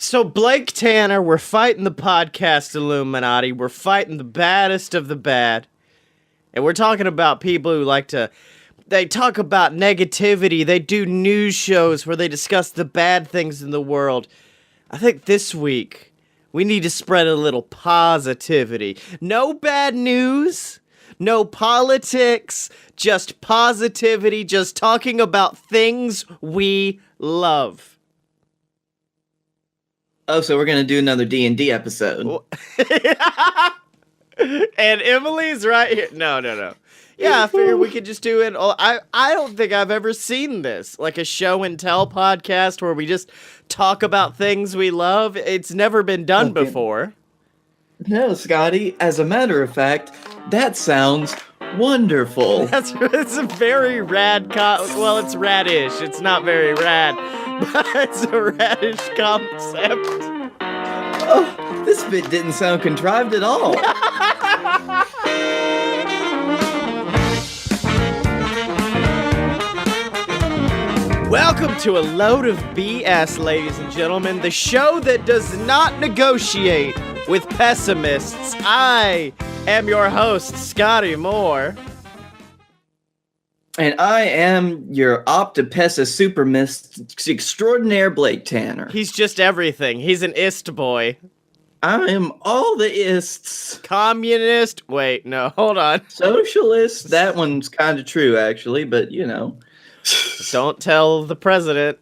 So Blake Tanner, we're fighting the podcast Illuminati. We're fighting the baddest of the bad. And we're talking about people who they talk about negativity. They do news shows where they discuss the bad things in the world. I think this week, we need to spread a little positivity. No bad news, no politics, just positivity, just talking about things we love. Oh, so we're going to do another D&D episode. And Emily's right here. No. Yeah, I figured we could just do it. I don't think I've ever seen this. Like a show and tell podcast where we just talk about things we love. It's never been done before. No, Scotty, as a matter of fact, that sounds wonderful. It's a very rad well, it's rad-ish. It's not very rad, but it's a rad-ish concept. Oh, this bit didn't sound contrived at all. Welcome to a load of BS, ladies and gentlemen, the show that does not negotiate with pessimists. I am your host, Scottye Moore. And I am your Optipessa Supermist extraordinaire, Blake Tanner. He's just everything. He's an ist boy. I am all the ists. Communist. Wait, no, hold on. Socialist. That one's kind of true, actually, but you know. Don't tell the president.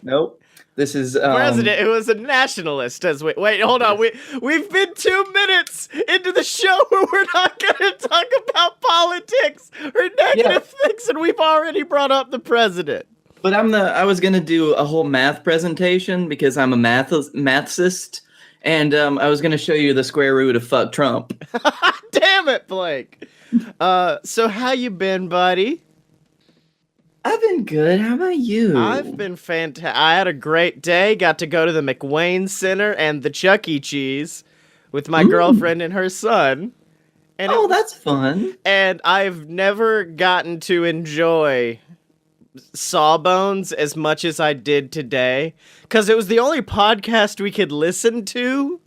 Nope. This is president who was a nationalist. Wait, hold on. We've been 2 minutes into the show where we're not going to talk about politics or negative things, and we've already brought up the president. But I was going to do a whole math presentation because I'm a mathist, and I was going to show you the square root of fuck Trump. Damn it, Blake. So how you been, buddy? I've been good. How about you? I've been fantastic. I had a great day. Got to go to the McWayne Center and the Chuck E. Cheese with my girlfriend and her son. And that's fun. And I've never gotten to enjoy Sawbones as much as I did today, because it was the only podcast we could listen to.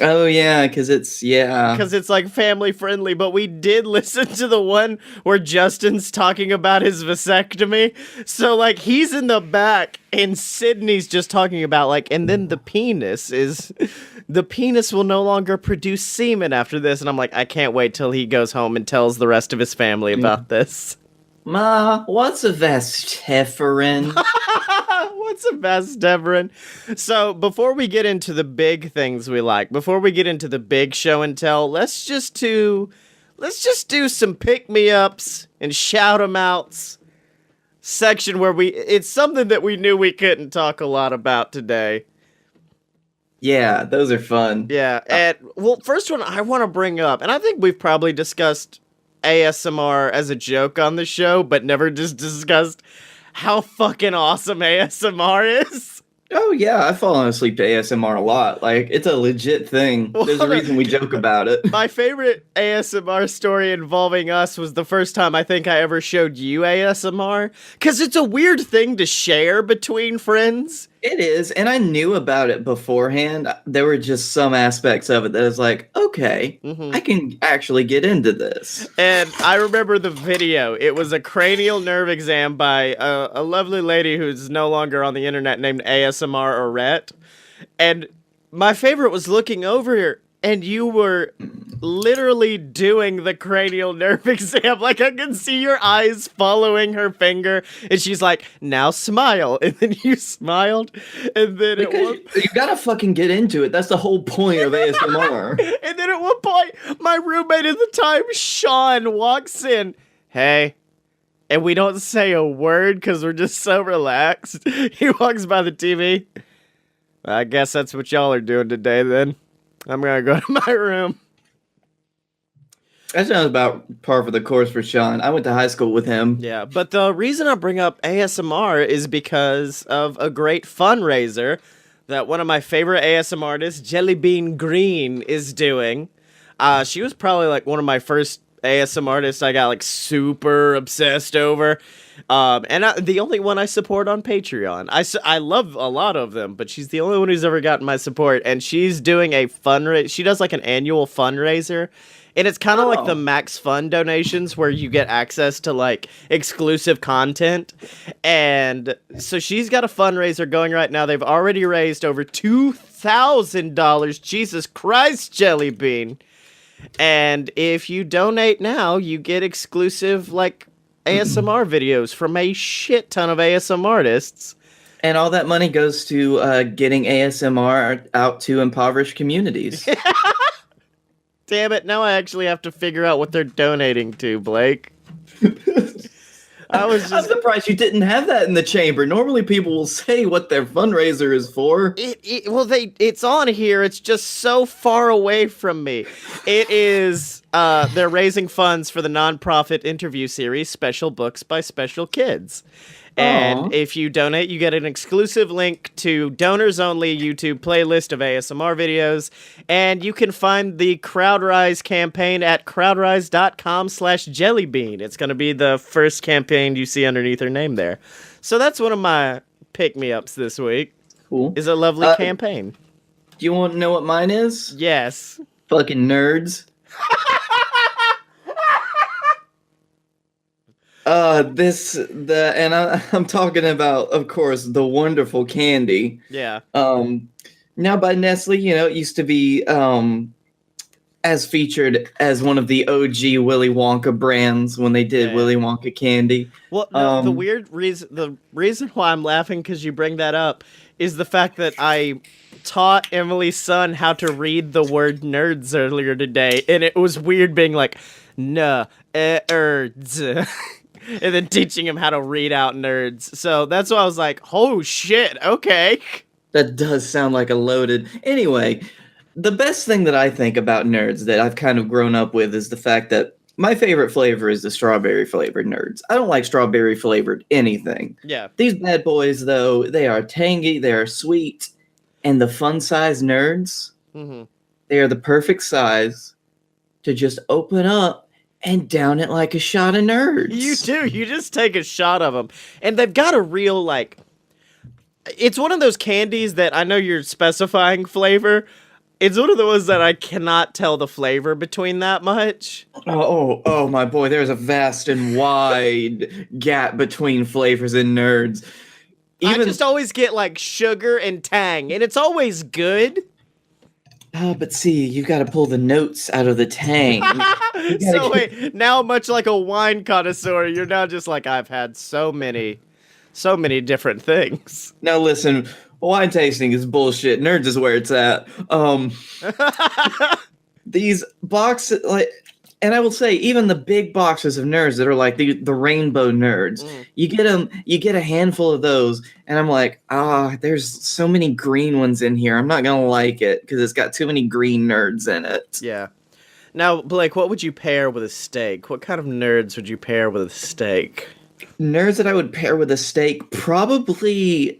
Oh, yeah, because it's like family friendly, but we did listen to the one where Justin's talking about his vasectomy. So, like, he's in the back and Sydney's just talking about, like, and then the penis will no longer produce semen after this. And I'm like, I can't wait till he goes home and tells the rest of his family about this. Ma, what's a vestiferin? What's a vestiferin? So, before we get into the big things we like, before we get into the big show and tell, let's just do some pick-me-ups and shout-em-outs section where it's something that we knew we couldn't talk a lot about today. Yeah, those are fun. Yeah, and, well, first one I want to bring up, and I think we've probably discussed ASMR as a joke on the show, but never just discussed how fucking awesome ASMR is. Oh yeah, I've fallen asleep to ASMR a lot. Like, it's a legit thing. There's a reason we joke about it. My favorite ASMR story involving us was the first time I think I ever showed you ASMR, because it's a weird thing to share between friends. It is, and I knew about it beforehand. There were just some aspects of it that was like, okay, I can actually get into this. And I remember the video. It was a cranial nerve exam by a lovely lady who's no longer on the internet named ASMR Orette. And my favorite was looking over here, and you were literally doing the cranial nerve exam. Like, I could see your eyes following her finger, and she's like, now smile. And then you smiled, and then you gotta fucking get into it. That's the whole point of ASMR. And then at one point, my roommate at the time, Sean, walks in. Hey. And we don't say a word because we're just so relaxed. He walks by the TV. I guess that's what y'all are doing today, then. I'm gonna go to my room. That sounds about par for the course for Sean. I went to high school with him. Yeah, but the reason I bring up ASMR is because of a great fundraiser that one of my favorite ASMR artists, Jelly Bean Green, is doing. She was probably like one of my first ASM artist I got like super obsessed over. The only one I support on Patreon. I love a lot of them, but she's the only one who's ever gotten my support. And she's doing a fundraiser. She does like an annual fundraiser. And it's kind of like the Max Fun donations where you get access to like exclusive content. And so she's got a fundraiser going right now. They've already raised over $2,000. Jesus Christ, Jelly Bean. And if you donate now, you get exclusive like ASMR videos from a shit ton of ASM artists. And all that money goes to getting ASMR out to impoverished communities. Damn it, now I actually have to figure out what they're donating to, Blake. I'm surprised you didn't have that in the chamber. Normally people will say what their fundraiser is for. It's on here. It's just so far away from me. It is, they're raising funds for the nonprofit interview series, Special Books by Special Kids. And if you donate, you get an exclusive link to donors-only YouTube playlist of ASMR videos, and you can find the CrowdRise campaign at crowdrise.com/jellybean. It's going to be the first campaign you see underneath her name there. So that's one of my pick-me-ups this week. Cool. Is a lovely campaign. Do you want to know what mine is? Yes. Fucking nerds. I'm talking about, of course, the wonderful candy. Yeah. Now by Nestle, it used to be as featured as one of the OG Willy Wonka brands when they did Willy Wonka candy. Well, no, the reason why I'm laughing because you bring that up is the fact that I taught Emily's son how to read the word nerds earlier today, and it was weird being like, nerds. And then teaching him how to read out nerds. So that's why I was like, oh shit, okay. That does sound like a loaded... Anyway, the best thing that I think about nerds that I've kind of grown up with is the fact that my favorite flavor is the strawberry flavored nerds. I don't like strawberry flavored anything. Yeah. These bad boys, though, they are tangy, they are sweet, and the fun size nerds, they are the perfect size to just open up and down it like a shot of nerds. You do. You just take a shot of them. And they've got a real, like... It's one of those candies that I know you're specifying flavor. It's one of the ones that I cannot tell the flavor between that much. Oh, my boy. There's a vast and wide gap between flavors and nerds. I just always get, like, sugar and tang. And it's always good. Oh, but see, you got to pull the notes out of the tang. So wait, now much like a wine connoisseur, you're now just like, I've had so many different things. Now listen, wine tasting is bullshit. Nerds is where it's at. These boxes, like, and I will say, even the big boxes of nerds that are like the rainbow nerds, you get a handful of those, and I'm like, there's so many green ones in here. I'm not gonna like it because it's got too many green nerds in it. Yeah. Now, Blake, what would you pair with a steak? What kind of nerds would you pair with a steak? Nerds that I would pair with a steak, probably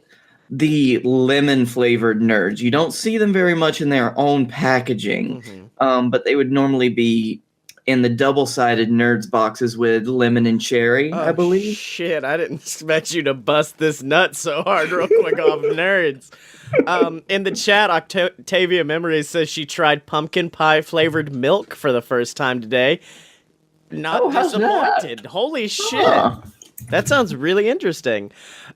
the lemon flavored nerds. You don't see them very much in their own packaging, but they would normally be in the double-sided nerds boxes with lemon and cherry, I believe. Shit, I didn't expect you to bust this nut so hard real quick off nerds. In the chat, Octavia Memories says she tried pumpkin pie flavored milk for the first time today. Not disappointed. Holy shit. That sounds really interesting.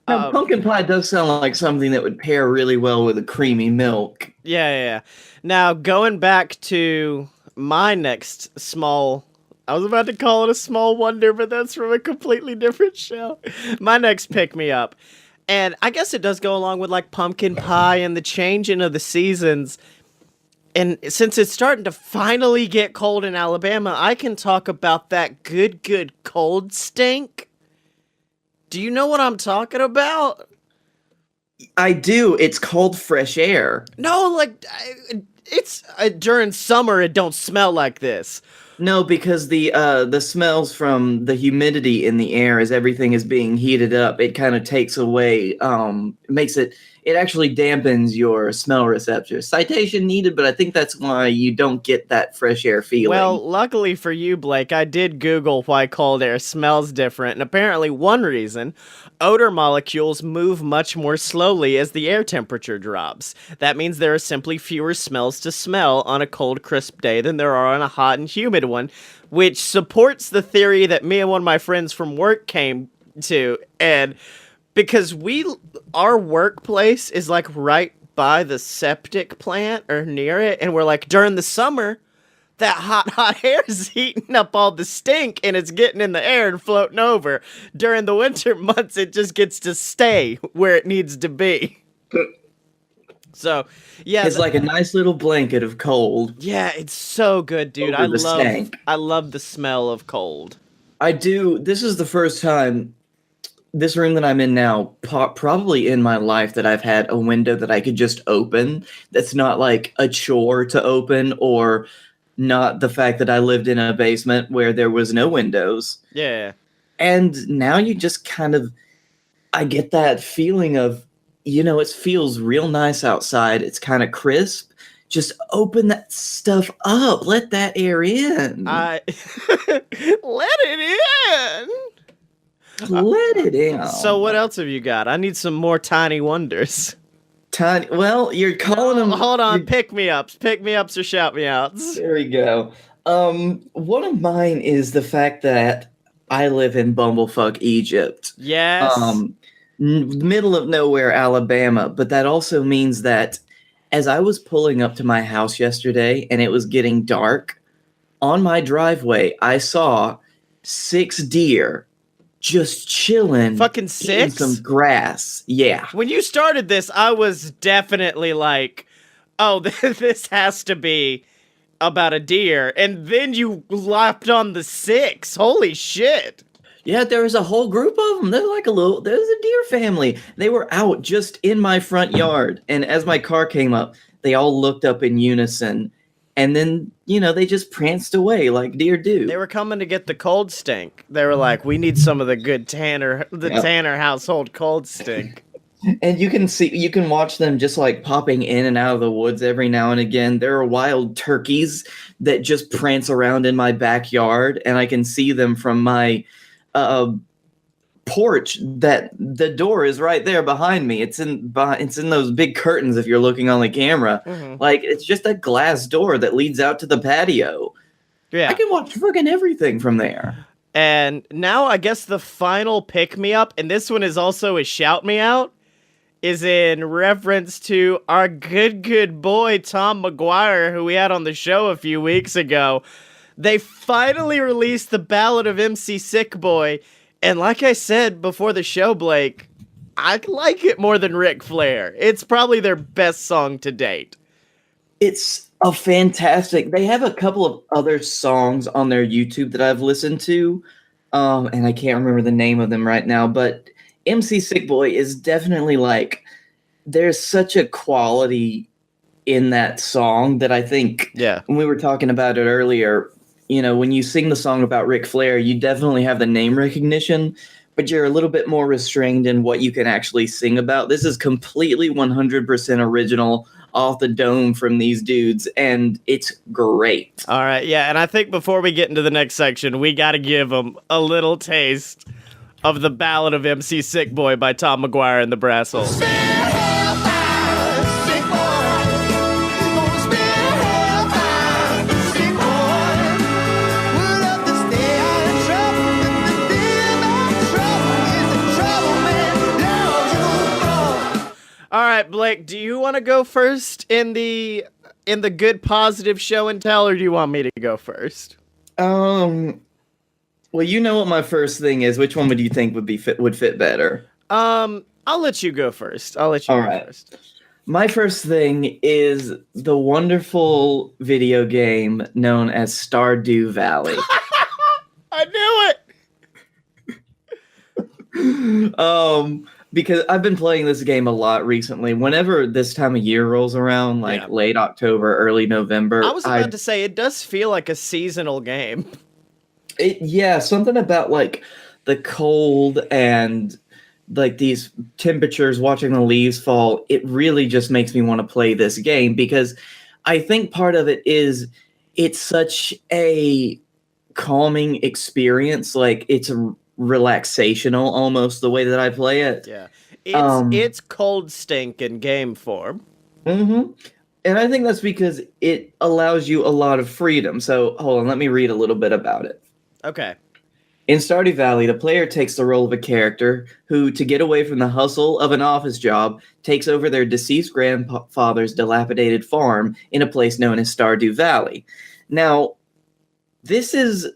Now, pumpkin pie does sound like something that would pair really well with a creamy milk. Yeah. Now, going back to my next small... I was about to call it a small wonder, but that's from a completely different show. My next pick-me-up. And I guess it does go along with, like, pumpkin pie and the changing of the seasons. And since it's starting to finally get cold in Alabama, I can talk about that good cold stink. Do you know what I'm talking about? I do. It's called fresh air. No, like, it's during summer, it don't smell like this. No, because the smells from the humidity in the air as everything is being heated up, it kind of takes away, makes it it actually dampens your smell receptors. Citation needed, but I think that's why you don't get that fresh air feeling. Well, luckily for you, Blake, I did Google why cold air smells different, and apparently one reason, odor molecules move much more slowly as the air temperature drops. That means there are simply fewer smells to smell on a cold, crisp day than there are on a hot and humid one, which supports the theory that me and one of my friends from work came to, and because our workplace is like right by the septic plant or near it, and we're like, during the summer, that hot air is heating up all the stink and it's getting in the air and floating over. During the winter months, it just gets to stay where it needs to be. So, yeah. It's like a nice little blanket of cold. Yeah, it's so good, dude. I love the smell of cold. I do. This is the first time, this room that I'm in now, probably in my life, that I've had a window that I could just open. That's not like a chore to open, or not the fact that I lived in a basement where there was no windows. Yeah. And now you just I get that feeling of, it feels real nice outside. It's kind of crisp. Just open that stuff up. Let that air in. Let it in. Let it in. So what else have you got? I need some more tiny wonders. Well, you're calling them. Hold on, pick-me-ups or shout-me-outs. There we go. One of mine is the fact that I live in bumblefuck Egypt. Yes. Middle of nowhere, Alabama. But that also means that as I was pulling up to my house yesterday and it was getting dark, on my driveway, I saw 6 deer just chilling. Fucking 6? Eating some grass. Yeah. When you started this, I was definitely like, oh, this has to be about a deer. And then you lapped on the 6. Holy shit. Yeah, there was a whole group of them. There's a deer family. They were out just in my front yard. And as my car came up, they all looked up in unison. And then, they just pranced away like deer do. They were coming to get the cold stink. They were like, we need some of the good Tanner household cold stink. And you can watch them just like popping in and out of the woods every now and again. There are wild turkeys that just prance around in my backyard, and I can see them from my porch. That the door is right there behind me. It's in those big curtains if you're looking on the camera. Mm-hmm. Like, it's just a glass door that leads out to the patio. Yeah. I can watch fucking everything from there. And now I guess the final pick-me-up, and this one is also a shout-me-out, is in reference to our good boy Tom McGuire, who we had on the show a few weeks ago. They finally released the Ballad of MC Sick Boy, and like I said before the show, Blake, I like it more than Ric Flair. It's probably their best song to date. It's a fantastic. They have a couple of other songs on their YouTube that I've listened to, and I can't remember the name of them right now, but MC Sick Boy is definitely like, there's such a quality in that song that I think, when we were talking about it earlier, when you sing the song about Ric Flair, you definitely have the name recognition, but you're a little bit more restrained in what you can actually sing about. This is completely 100% original, off the dome from these dudes, and it's great. All right, yeah, and I think before we get into the next section, we got to give them a little taste of the Ballad of MC Sick Boy by Tom McGuire and the Brass Holes. All right, Blake, do you want to go first in the good positive show and tell, or do you want me to go first? Well, you know what my first thing is. Which one would you think would fit better? I'll let you go first. First. My first thing is the wonderful video game known as Stardew Valley. I knew it. Because I've been playing this game a lot recently. Whenever this time of year rolls around, like late October, early November, I was about to say it does feel like a seasonal game. Something about like the cold and like these temperatures, watching the leaves fall, it really just makes me want to play this game because I think part of it is it's such a calming experience. Like it's relaxational almost the way that I play it. Yeah. Um, It's cold stink in game form. hmm And I think that's because it allows you a lot of freedom. So hold on, let me read a little bit about it. Okay. In Stardew Valley, the player takes the role of a character who, to get away from the hustle of an office job, takes over their deceased grandfather's dilapidated farm in a place known as Stardew Valley. Now, this is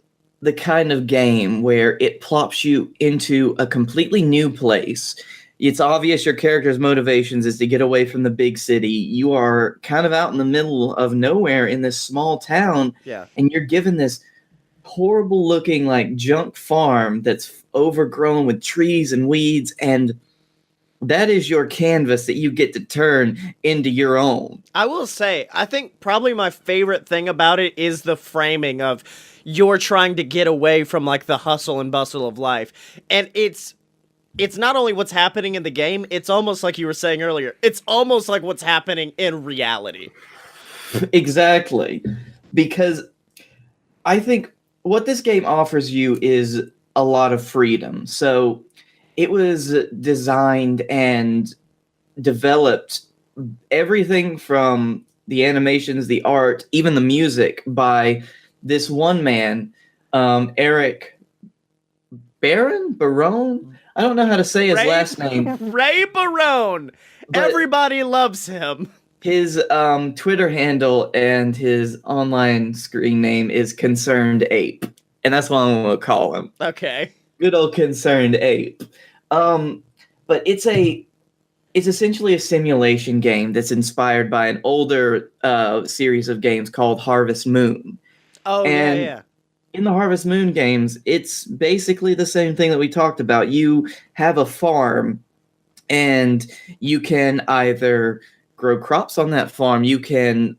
the kind of game where it plops you into a completely new place. It's obvious your character's motivations is to get away from the big city. You are kind of out in the middle of nowhere in this small town, Yeah. and you're given this horrible looking like junk farm that's overgrown with trees and weeds, and that is your canvas that you get to turn into your own. I will say, I think probably my favorite thing about it is the framing of you're trying to get away from like the hustle and bustle of life. And it's not only what's happening in the game, it's almost like you were saying earlier. It's almost like what's happening in reality. Exactly. Because I think what this game offers you is a lot of freedom. So it was designed and developed everything from the animations, the art, even the music by this one man, Eric Barone? I don't know how to say his last name. Ray Barone. But Everybody loves him. his Twitter handle and his online screen name is Concerned Ape. And that's what I'm going to call him. Okay. Good old Concerned Ape. But it's essentially a simulation game that's inspired by an older series of games called Harvest Moon. Oh, And yeah. in the Harvest Moon games, it's basically the same thing that we talked about. You have a farm, and you can either grow crops on that farm, you can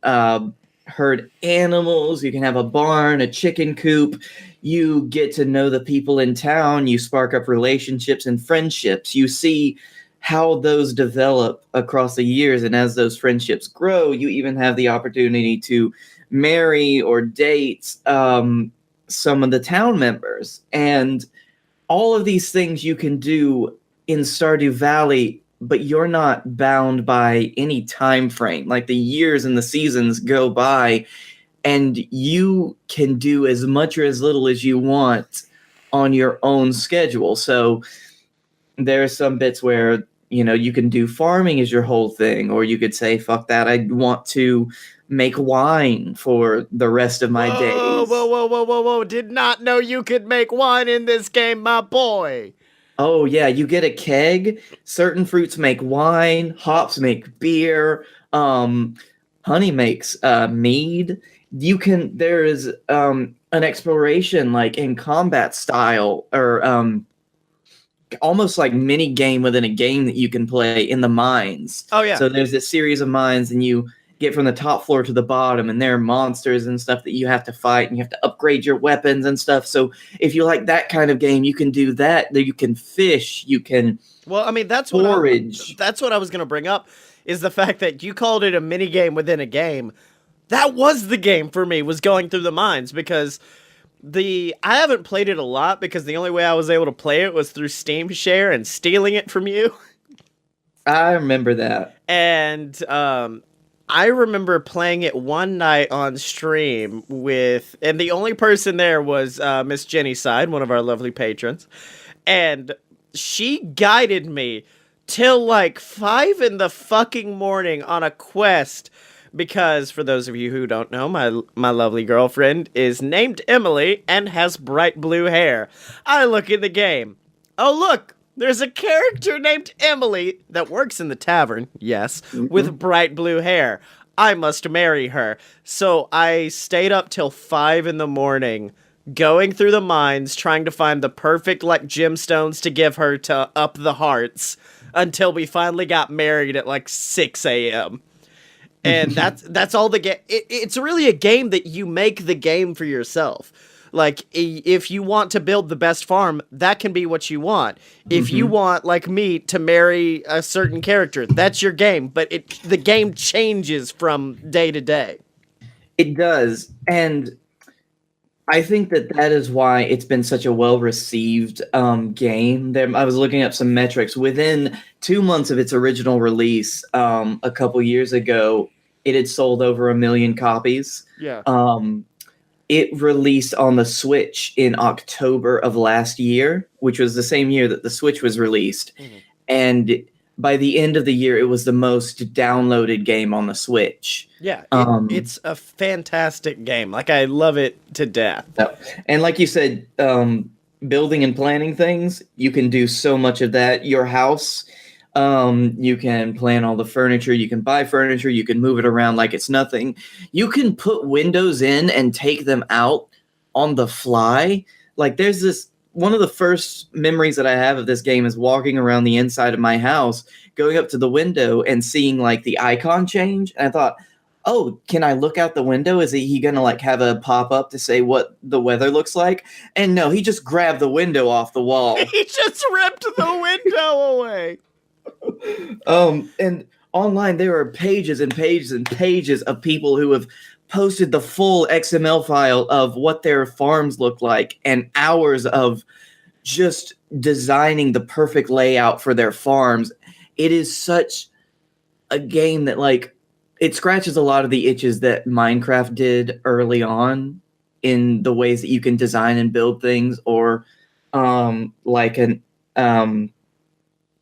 herd animals, you can have a barn, a chicken coop. You get to know the people in town, you spark up relationships and friendships. You see how those develop across the years, and as those friendships grow, you even have the opportunity to marry or date some of the town members. And all of these things you can do in Stardew Valley, but you're not bound by any time frame. Like the years and the seasons go by, and you can do as much or as little as you want on your own schedule. So there are some bits where, you can do farming as your whole thing, or you could say, fuck that, I want to make wine for the rest of my days. Whoa. Did not know you could make wine in this game, my boy. Oh, yeah, you get a keg. Certain fruits make wine, hops make beer, honey makes mead. There is an exploration like in combat style, or almost like mini game within a game that you can play in the mines. Oh, yeah. So there's this series of mines, and you get from the top floor to the bottom, and there are monsters and stuff that you have to fight, and you have to upgrade your weapons and stuff. So if you like that kind of game, you can do that. You can fish, you can that's forage. That's what I was going to bring up, is the fact that you called it a mini game within a game. That was the game for me, was going through the mines, because I haven't played it a lot, because the only way I was able to play it was through Steam Share and stealing it from you. I remember that. And I remember playing it one night on stream and the only person there was Miss Jenny Side, one of our lovely patrons, and she guided me till like 5 in the fucking morning on a quest, because for those of you who don't know, my lovely girlfriend is named Emily and has bright blue hair. I look in the game. Oh, look! There's a character named Emily that works in the tavern, yes, with bright blue hair. I must marry her. So I stayed up till 5 in the morning, going through the mines, trying to find the perfect, like, gemstones to give her to up the hearts, until we finally got married at, like, 6 a.m. And that's all the game. It's really a game that you make the game for yourself. Like, if you want to build the best farm, that can be what you want. If you want, like me, to marry a certain character, that's your game. But the game changes from day to day. It does. And I think that is why it's been such a well-received game. I was looking up some metrics. Within 2 months of its original release, a couple years ago, it had sold over 1 million copies. Yeah. It released on the Switch in October of last year, which was the same year that the Switch was released. And by the end of the year, it was the most downloaded game on the Switch. Yeah, it's a fantastic game. Like, I love it to death. And like you said, building and planning things, you can do so much of that. Your house, you can plan all the furniture, you can buy furniture, you can move it around like it's nothing. You can put windows in and take them out on the fly. Like, there's this... One of the first memories that I have of this game is walking around the inside of my house, going up to the window and seeing like the icon change. And I thought, oh, can I look out the window? Is he going to like have a pop up to say what the weather looks like? And no, he just grabbed the window off the wall. He just ripped the window away. And online there are pages and pages and pages of people who have posted the full XML file of what their farms look like and hours of just designing the perfect layout for their farms. It is such a game that, like, it scratches a lot of the itches that Minecraft did early on in the ways that you can design and build things, or like a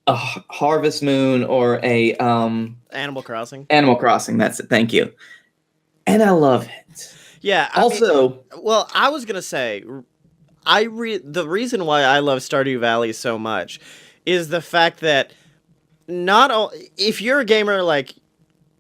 Harvest Moon or a Animal Crossing. Animal Crossing, that's it. Thank you. And I love it. Yeah. I was gonna say, the reason why I love Stardew Valley so much is the fact that if you're a gamer like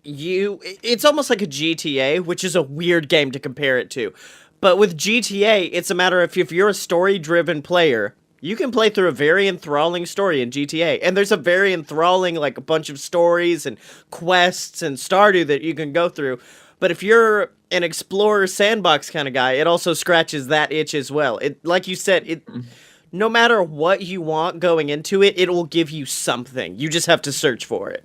you, it's almost like a GTA, which is a weird game to compare it to. But with GTA, it's a matter of if you're a story-driven player, you can play through a very enthralling story in GTA. And there's a very enthralling, like, a bunch of stories and quests and Stardew that you can go through. But if you're an explorer sandbox kind of guy, it also scratches that itch as well. It, like you said, no matter what you want going into it, it will give you something. You just have to search for it.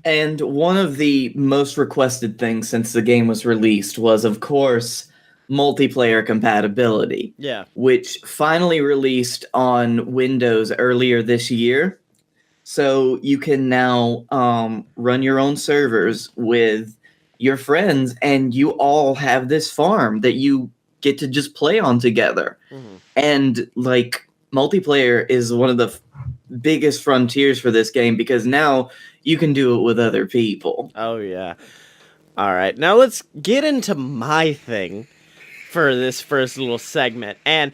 And one of the most requested things since the game was released was, of course, multiplayer compatibility. Yeah. Which finally released on Windows earlier this year. So you can now run your own servers with your friends, and you all have this farm that you get to just play on together. And like, multiplayer is one of the biggest frontiers for this game, because now you can do it with other people. Oh yeah. All right, now let's get into my thing for this first little segment. And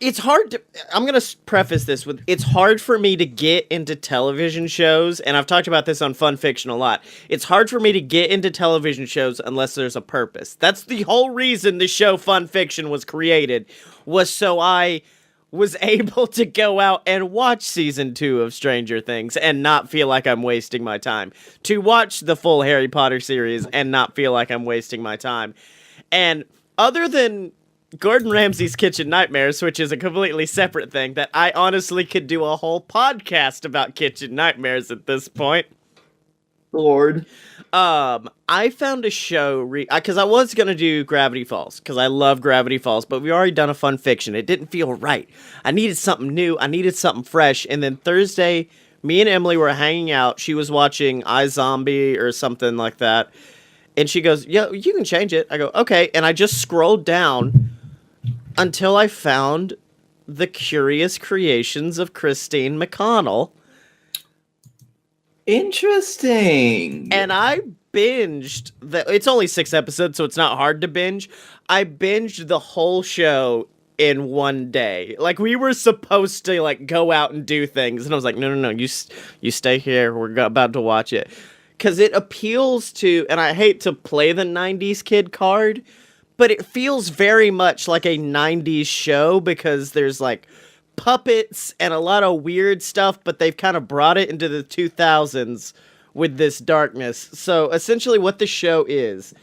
it's hard to... I'm going to preface this with, it's hard for me to get into television shows, and I've talked about this on Fun Fiction a lot. It's hard for me to get into television shows unless there's a purpose. That's the whole reason the show Fun Fiction was created, was so I was able to go out and watch season 2 of Stranger Things and not feel like I'm wasting my time. To watch the full Harry Potter series and not feel like I'm wasting my time. And other than Gordon Ramsay's Kitchen Nightmares, which is a completely separate thing that I honestly could do a whole podcast about Kitchen Nightmares at this point. Lord. I found a show, because I was going to do Gravity Falls, because I love Gravity Falls, but we already done a Fun Fiction. It didn't feel right. I needed something new. I needed something fresh. And then Thursday, me and Emily were hanging out. She was watching iZombie or something like that. And she goes, yeah, you can change it. I go, okay. And I just scrolled down until I found The Curious Creations of Christine McConnell. Interesting. And I binged it's only 6 episodes, so it's not hard to binge. I binged the whole show in one day. Like, we were supposed to, like, go out and do things, and I was like, no, you stay here. We're about to watch it. Because it appeals to, and I hate to play the 90s kid card, but it feels very much like a 90s show, because there's, like, puppets and a lot of weird stuff, but they've kind of brought it into the 2000s with this darkness. So essentially what the show is,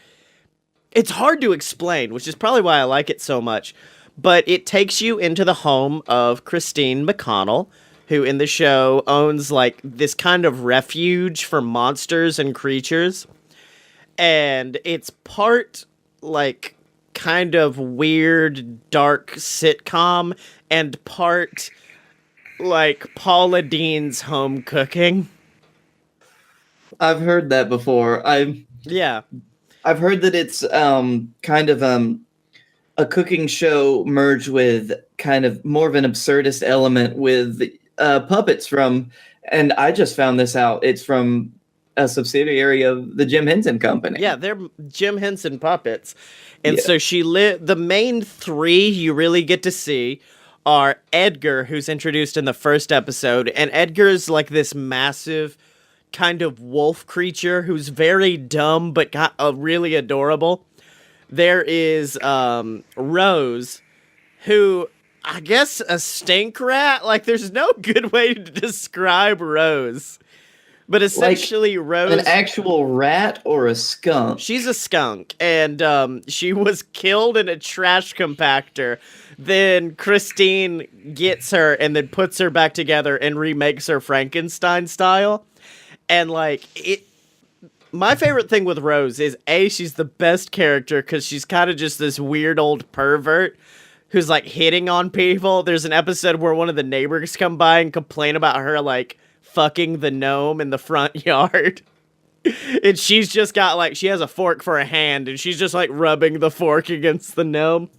it's hard to explain, which is probably why I like it so much. But it takes you into the home of Christine McConnell, who in the show owns like this kind of refuge for monsters and creatures. And it's part like kind of weird, dark sitcom and part like Paula Deen's home cooking. I've heard that before. Yeah. I've heard that it's kind of a cooking show merged with kind of more of an absurdist element with puppets from, and I just found this out. It's from a subsidiary of the Jim Henson Company. Yeah, they're Jim Henson puppets. And so the main three you really get to see are Edgar, who's introduced in the first episode, and Edgar's like this massive kind of wolf creature who's very dumb but really adorable. There is Rose, who I guess a stink rat. Like, there's no good way to describe Rose, but essentially like Rose, an actual rat or a skunk. She's a skunk, and she was killed in a trash compactor. Then Christine gets her and then puts her back together and remakes her Frankenstein style. And like it, my favorite thing with Rose is she's the best character because she's kind of just this weird old pervert who's like hitting on people. There's an episode where one of the neighbors come by and complain about her like fucking the gnome in the front yard. And she's just got like, she has a fork for a hand and she's just like rubbing the fork against the gnome.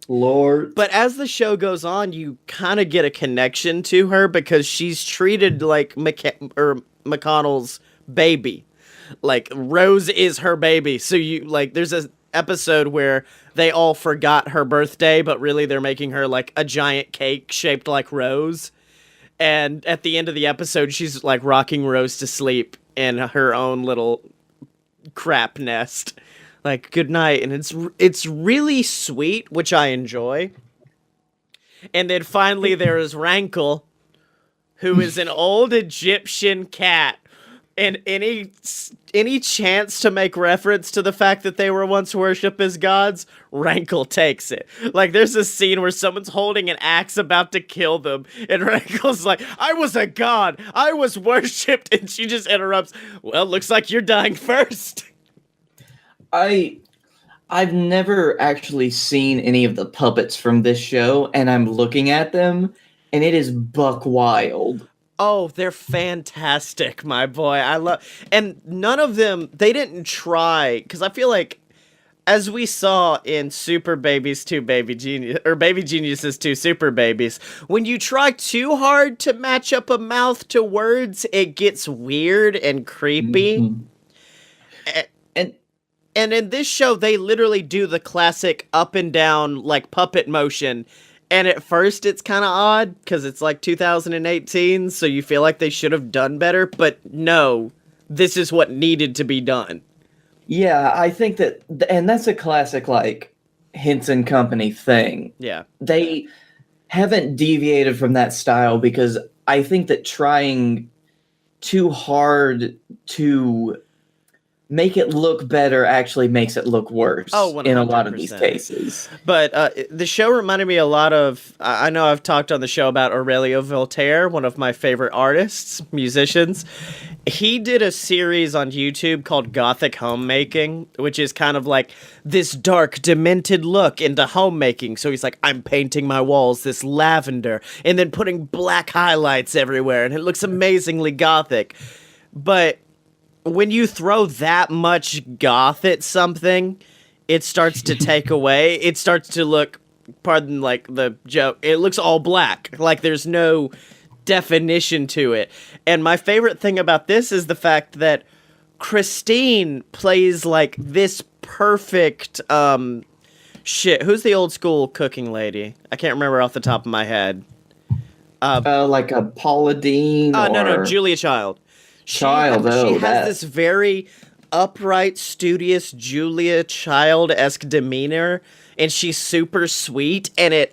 Lord. But as the show goes on, you kind of get a connection to her because she's treated like McConnell's baby. Like, Rose is her baby. So you like, there's an episode where they all forgot her birthday, but really they're making her like a giant cake shaped like Rose. And at the end of the episode, she's like rocking Rose to sleep in her own little crap nest. Like, good night. And it's really sweet, which I enjoy. And then finally there is Rankle, who is an old Egyptian cat. And any chance to make reference to the fact that they were once worshipped as gods, Rankle takes it. Like, there's a scene where someone's holding an axe about to kill them, and Rankle's like, I was a god, I was worshipped, and she just interrupts, well, looks like you're dying first. I've never actually seen any of the puppets from this show, and I'm looking at them, and it is buck wild. Oh, they're fantastic, my boy. And none of them, they didn't try, because I feel like, as we saw in Super Babies 2 Baby Genius, or Baby Geniuses 2 Super Babies, when you try too hard to match up a mouth to words, it gets weird and creepy. Mm-hmm. And in this show, they literally do the classic up and down, like, puppet motion. And at first, it's kind of odd, because it's like 2018, so you feel like they should have done better. But no, this is what needed to be done. Yeah, I think that, and that's a classic, like, Henson Company thing. Yeah. They haven't deviated from that style, because I think that trying too hard to make it look better actually makes it look worse in a lot of these cases. But the show reminded me a lot of, I know I've talked on the show about Aurelio Voltaire, one of my favorite artists, musicians. He did a series on YouTube called Gothic Homemaking, which is kind of like this dark, demented look into homemaking. So he's like, I'm painting my walls this lavender and then putting black highlights everywhere, and it looks amazingly gothic. But when you throw that much goth at something, it starts to take away. It starts to look, pardon like the joke, it looks all black. Like there's no definition to it. And my favorite thing about this is the fact that Christine plays like this perfect, who's the old school cooking lady? I can't remember off the top of my head. Like a Paula Deen no, Julia Child. She has this very upright, studious Julia Child-esque demeanor, and she's super sweet, and it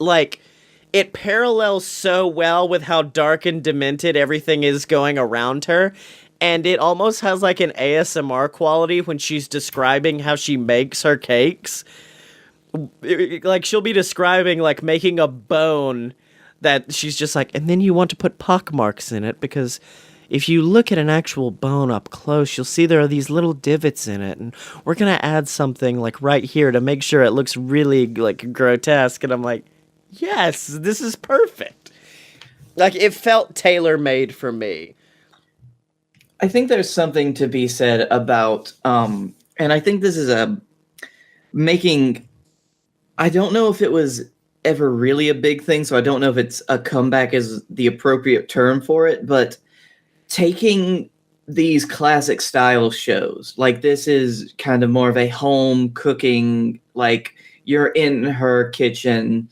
parallels so well with how dark and demented everything is going around her, and it almost has like an ASMR quality when she's describing how she makes her cakes. Like she'll be describing like making a bone that she's just like, and then you want to put pockmarks in it because if you look at an actual bone up close, you'll see there are these little divots in it, and we're gonna add something like right here to make sure it looks really like grotesque. And I'm like, yes, this is perfect. Like it felt tailor-made for me. I think there's something to be said about, and I think this is making. I don't know if it was ever really a big thing, so I don't know if it's a comeback is the appropriate term for it, but taking these classic style shows, like this is kind of more of a home cooking, like you're in her kitchen,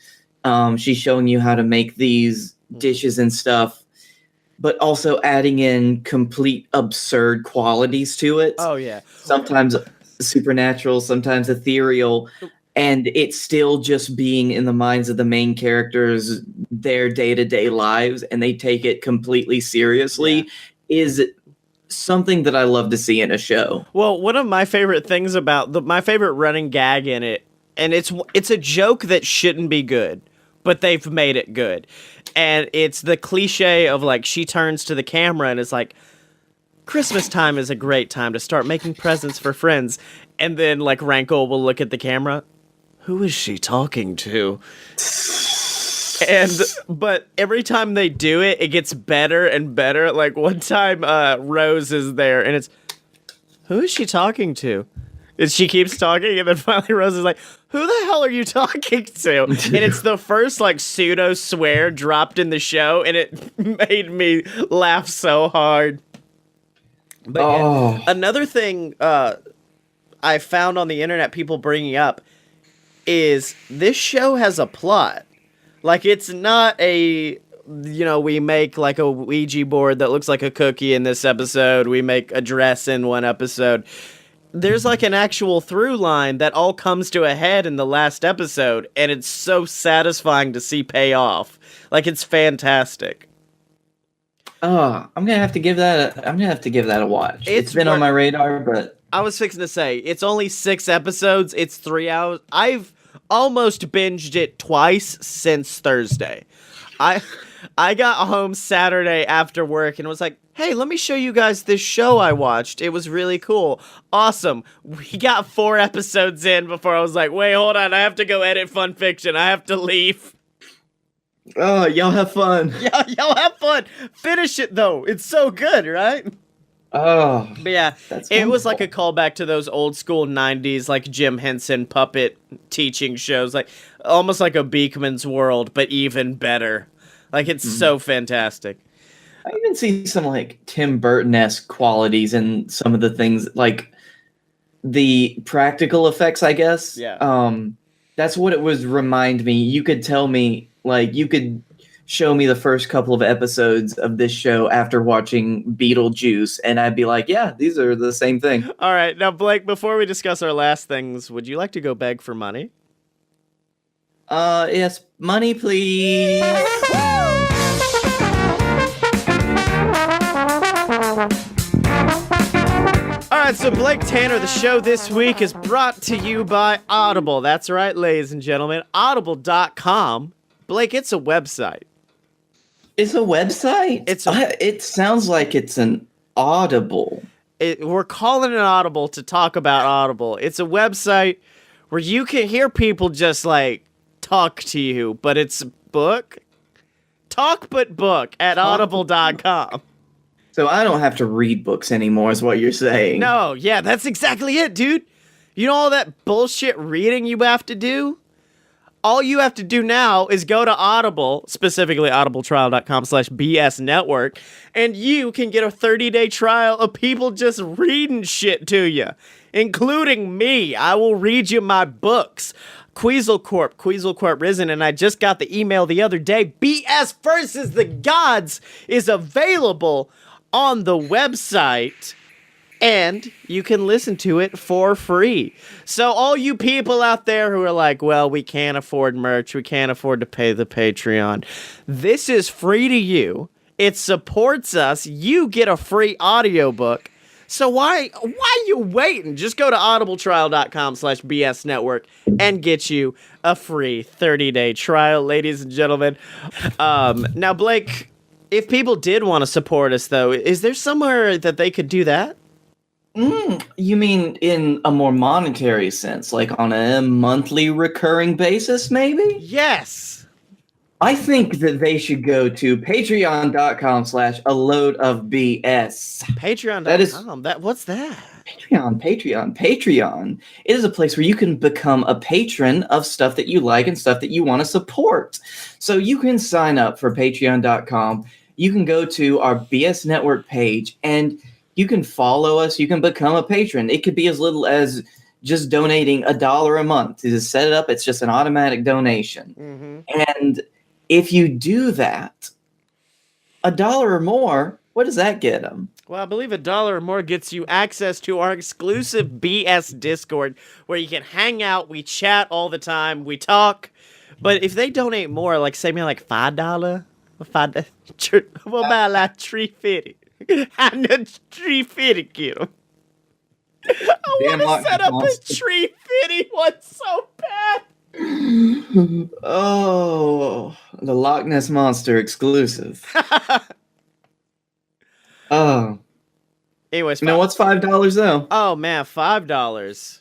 she's showing you how to make these dishes and stuff, but also adding in complete absurd qualities to it. Oh yeah. Sometimes supernatural, sometimes ethereal, and it's still just being in the minds of the main characters, their day-to-day lives, and they take it completely seriously, is something that I love to see in a show. Well, one of my favorite things about my favorite running gag in it, and it's a joke that shouldn't be good, but they've made it good. And it's the cliche of like she turns to the camera and is like, Christmas time is a great time to start making presents for friends. And then like Rankle will look at the camera. Who is she talking to? But every time they do it, it gets better and better. Like one time Rose is there and it's, who is she talking to? And she keeps talking, and then finally Rose is like, who the hell are you talking to? And it's the first like pseudo swear dropped in the show, and it made me laugh so hard. But yeah, another thing I found on the internet people bringing up is this show has a plot. Like, it's not a, we make like a Ouija board that looks like a cookie in this episode. We make a dress in one episode. There's like an actual through line that all comes to a head in the last episode, and it's so satisfying to see pay off. Like, it's fantastic. I'm gonna have to give that a watch. It's been on my radar, but I was fixing to say it's only 6 episodes. It's 3 hours. I've almost binged it twice since Thursday. I got home Saturday after work and was like, hey, let me show you guys this show I watched. It was really cool. Awesome. We got 4 episodes in before I was like, wait, hold on. I have to go edit Fun Fiction. I have to leave. Oh, y'all have fun. Yeah, y'all have fun. Finish it, though. It's so good, right? Oh. But yeah, it was like a callback to those old school 90s, like Jim Henson puppet teaching shows. Like, almost like a Beakman's World, but even better. Like, it's so fantastic. I even see some, like, Tim Burton-esque qualities in some of the things, like, the practical effects, I guess. Yeah. That's what it was remind me. You could tell me, like, you could show me the first couple of episodes of this show after watching Beetlejuice, and I'd be like, yeah, these are the same thing. All right. Now, Blake, before we discuss our last things, would you like to go beg for money? Yes, money, please. Alright, so Blake Tanner, the show this week is brought to you by Audible. That's right, ladies and gentlemen. Audible.com. Blake, it's a website. It's a website? It sounds like it's an Audible. We're calling it Audible to talk about Audible. It's a website where you can hear people just, like, talk to you, but it's book. Talk but book at audible.com. So I don't have to read books anymore, is what you're saying. No, yeah, that's exactly it, dude. You know all that bullshit reading you have to do? All you have to do now is go to Audible, specifically audibletrial.com/BS network, and you can get a 30-day trial of people just reading shit to you, including me. I will read you my books. Queasel Corp Risen, and I just got the email the other day. BS versus the Gods is available on the website, and you can listen to it for free. So all you people out there who are like, well, we can't afford merch, we can't afford to pay the Patreon, this is free to you, It supports us. You get a free audiobook. So why you waiting? Just go to audibletrial.com/BS network and get you a free 30-day trial, ladies and gentlemen. Now, Blake, if people did want to support us, though, is there somewhere that they could do that? You mean in a more monetary sense, like on a monthly recurring basis, maybe? Yes. I think that they should go to patreon.com/a-load-of-BS. Patreon.com. That is What's that? Patreon. It is a place where you can become a patron of stuff that you like and stuff that you want to support. So you can sign up for patreon.com. You can go to our BS Network page and you can follow us. You can become a patron. It could be as little as just donating $1 a month. To set it up, it's just an automatic donation. Mm-hmm. And if you do that, $1 or more, what does that get them? Well, I believe $1 or more gets you access to our exclusive BS Discord, where you can hang out, we chat all the time, we talk. But if they donate more, like say me like $5, what about like $3.50? And the $3.50 get them. I want to set up a $3.50 one so bad. Oh, the Loch Ness Monster exclusive. Oh. Anyways, now what's $5 though? Oh man, $5.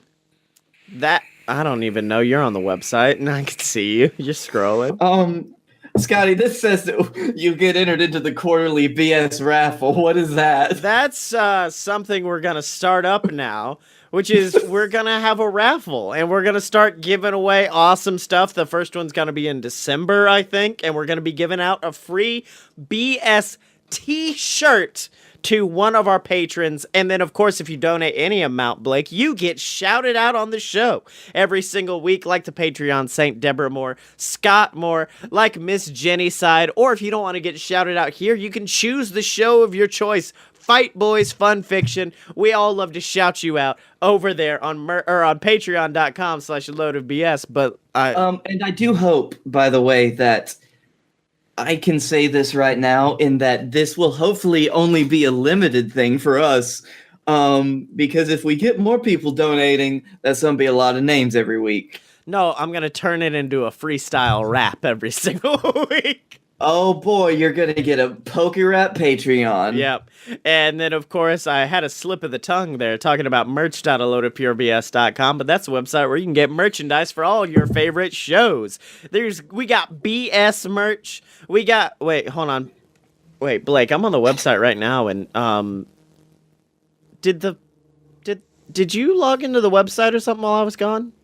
That I don't even know. You're on the website and I can see you. You're scrolling. Scotty, this says that you get entered into the quarterly BS raffle. What is that? That's something we're gonna start up now, which is we're gonna have a raffle and we're gonna start giving away awesome stuff. The first one's gonna be in December, I think, and we're gonna be giving out a free BS t-shirt to one of our patrons. And then, of course, if you donate any amount, Blake, you get shouted out on the show every single week, like the Patreon Saint Deborah Moore, Scott Moore, like Miss Jenny Side. Or if you don't want to get shouted out here, you can choose the show of your choice. Fight Boys Fun Fiction. We all love to shout you out over there on patreon.com/loadofbs. But and I do hope, by the way, that I can say this right now in that this will hopefully only be a limited thing for us. Because if we get more people donating, that's going to be a lot of names every week. No, I'm going to turn it into a freestyle rap every single week. Oh boy, you're going to get a Poke Rap Patreon. Yep. And then, of course, I had a slip of the tongue there talking about merch.aloadofpurebs.com, but that's a website where you can get merchandise for all your favorite shows. We got BS merch. Wait, hold on. Wait, Blake, I'm on the website right now, and did you log into the website or something while I was gone?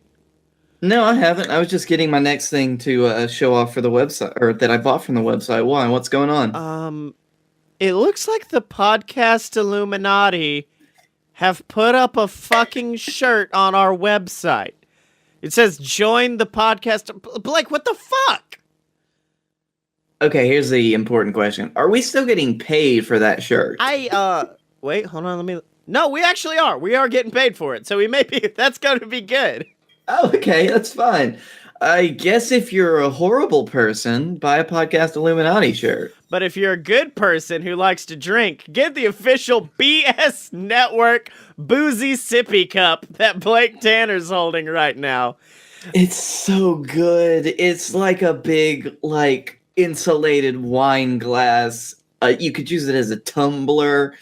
No, I haven't. I was just getting my next thing to show off for the website, or that I bought from the website. Why? What's going on? It looks like the podcast Illuminati have put up a fucking shirt on our website. It says, join the podcast. Blake, what the fuck? Okay, here's the important question. Are we still getting paid for that shirt? Wait, hold on, No, we actually are. We are getting paid for it, so that's going to be good. Oh, okay, that's fine. I guess if you're a horrible person, buy a Podcast Illuminati shirt. But if you're a good person who likes to drink, get the official BS Network boozy sippy cup that Blake Tanner's holding right now. It's so good. It's like a big, insulated wine glass. You could use it as a tumbler.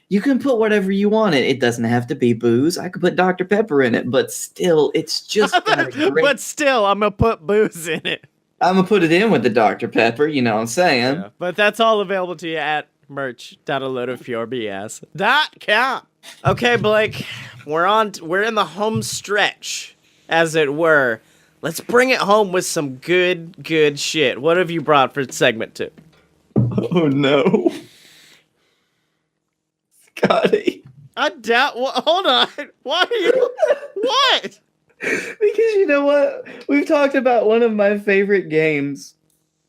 You can put whatever you want in it. It doesn't have to be booze. I could put Dr. Pepper in it, but still, it's just But still, I'm going to put booze in it. I'm going to put it in with the Dr. Pepper, you know what I'm saying? Yeah, but that's all available to you at merch.aloadofpurebs.com. Okay, Blake, we're in the home stretch, as it were. Let's bring it home with some good shit. What have you brought for segment 2? Oh, no. Scotty. I doubt. Hold on. Why are you? What? Because you know what? We've talked about one of my favorite games